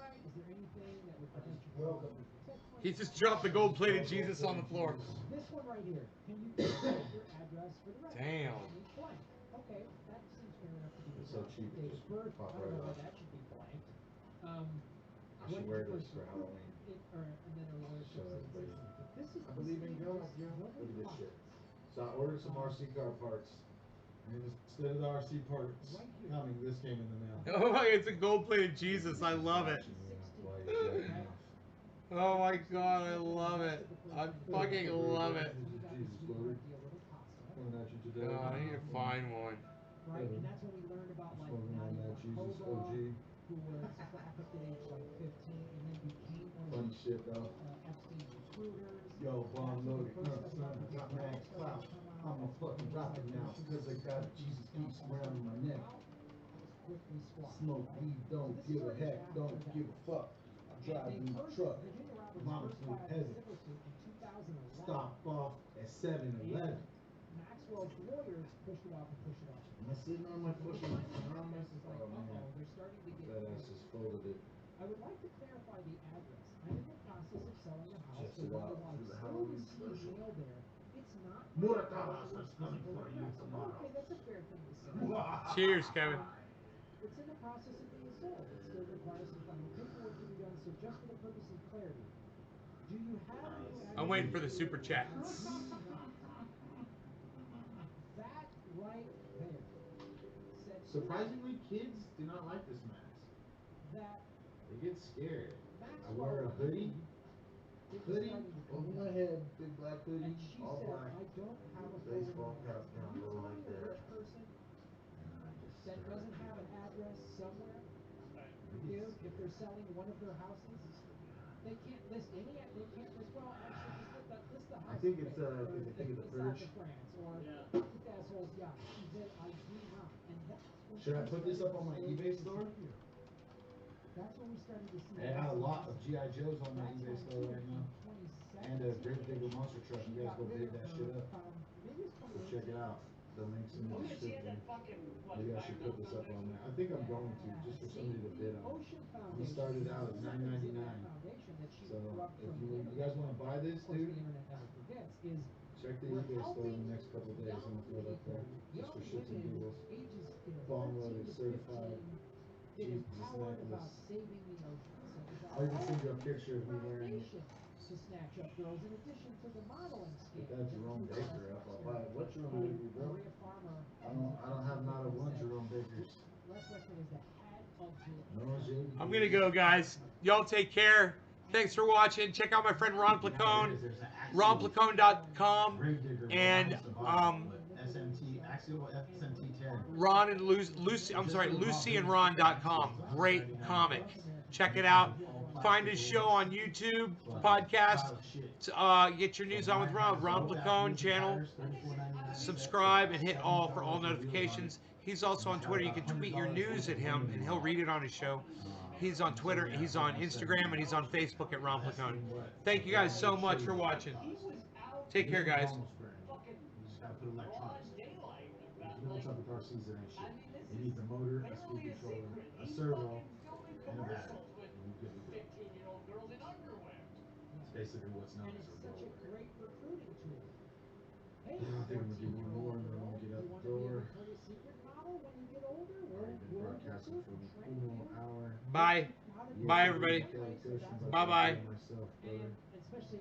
right? Is there anything that would prevent you from testifying? He just dropped the gold-plated Jesus on the floor. This one right here. Can you provide your address for the record? Damn. It's blank. Okay, that seems fair enough to be It's so cheap, it date of just birth. pop I don't know right why off. that should be blank. I When should you wear first this for recruit Halloween. it, and then a lawyer Show says, everybody. this is I believe in God, yo. Look at this shit. So I ordered some RC car parts. And instead of the RC parts coming, this came in the mail. Oh my, it's a gold-plated Jesus. I love it. Oh my God, I love it. I fucking love it. Jesus, Lord. Coming at you today. God, I need to find one. Right, and that's when we learned about like Smoking on Nadia that Jesus Markova, OG. who was trafficked at age like 15 and then became one Funny of shit, though. Epstein's recruiters. Yo, bomb loaded. That's when the Son, first got stuff mad clout. come out. I'm a fucking rapper now because I got a Jesus piece around my neck. Quickly squashed, Smoke right? weed, So don't this is give a already heck, after don't that. give a fuck. I'm driving my truck. Virginia Roberts Mama's first food filed a peasant. civil suit in 2011. Stop off at 7-Eleven. Maxwell's lawyers pushed it off and pushed it off. Am I sitting on my fucking pajamas? It's like, Oh man, they're starting to get. that ass just folded it. I would like to clarify the address. I'm in the process of selling a house, Just so it while out I for the still Halloween receive special. mail there, it's not. Muratalas is coming for you tomorrow. Okay, that's a fair thing to say. Cheers, Kevin. It's in the process of being sold. It still requires some final paperwork to be done. So just for the purpose of clarity, do you have a new address? I'm waiting for the super chat. That right there said Surprisingly, kids do not like this mask. that They get scared. I Maxwell wear a hoodie, it was hoodie starting to over come my down. head, big black hoodie, And she all said, black. I don't have a Baseball photo cap of down you low telling like me a that. rich person And I just that stare doesn't at have an people. address somewhere They is get if they're selling one of their houses, they can't list any. They can't list. Well, actually, just list the house. I think it's there, or because they think of the south purge. of France, or Yeah. this asshole's yacht. She said, I do not, and that's when Should I we put this started up on my to eBay see store? here. That's when we started to see. I got a lot of G.I. Joes on my That's eBay when store right now. And a Gravedigger monster truck. You guys go bid that shit up. Go check it out. The links in the Oh yeah, she had description. that fucking what? Maybe I should put this up on there. I think I'm going to, just for somebody to bid on. We started out at $9.99. So if you guys want to buy this, dude, check the eBay store in the next couple of days. I'm gonna throw it up there just for shits and giggles. Bomb loaded, certified. Jesus necklace. I'll even send you a picture of me wearing it. To snatch up girls in addition to the modeling Put scam. that Jerome Baker up. I'll buy it. What Jerome Baker, bro? Maria Farmer. I don't have not a one Jerome Bakers. Les Wexner is the head of the. No, JD. I'm gonna go, guys. Y'all take care. Thanks for watching. Check out my friend Ron Placone, ronplacone.com, and SMT, Axial SMT 10. Ron and Lucy. I'm sorry, LucyandRon.com. Great comic. Check it out. Find his show on YouTube, podcast. Get your news on with Ron. Ron Placone channel. Subscribe and hit all for all notifications. He's also on Twitter. You can tweet your news at him, and he'll read it on his show. He's on Twitter, he's on Instagram, and he's on Facebook at Ron Placone. Thank you guys so much for watching. Take care, guys. Fucking You just gotta put electronics. broad daylight. If you know what's up with RCs, it ain't shit. It needs a motor, a speed controller, a servo, and a battery. And you good to go. 15-year-old girls in underwear. It's basically what's known And as it's a such a roller. great recruiting tool. Hey, I think I'm gonna give you more, and then I'm gonna get out you the want to be a door. Victoria's Secret model when you get older? Already been broadcasting for an hour. Bye. Bye, everybody. Kelly Cushions, Bye-bye. Myself, brother. And especially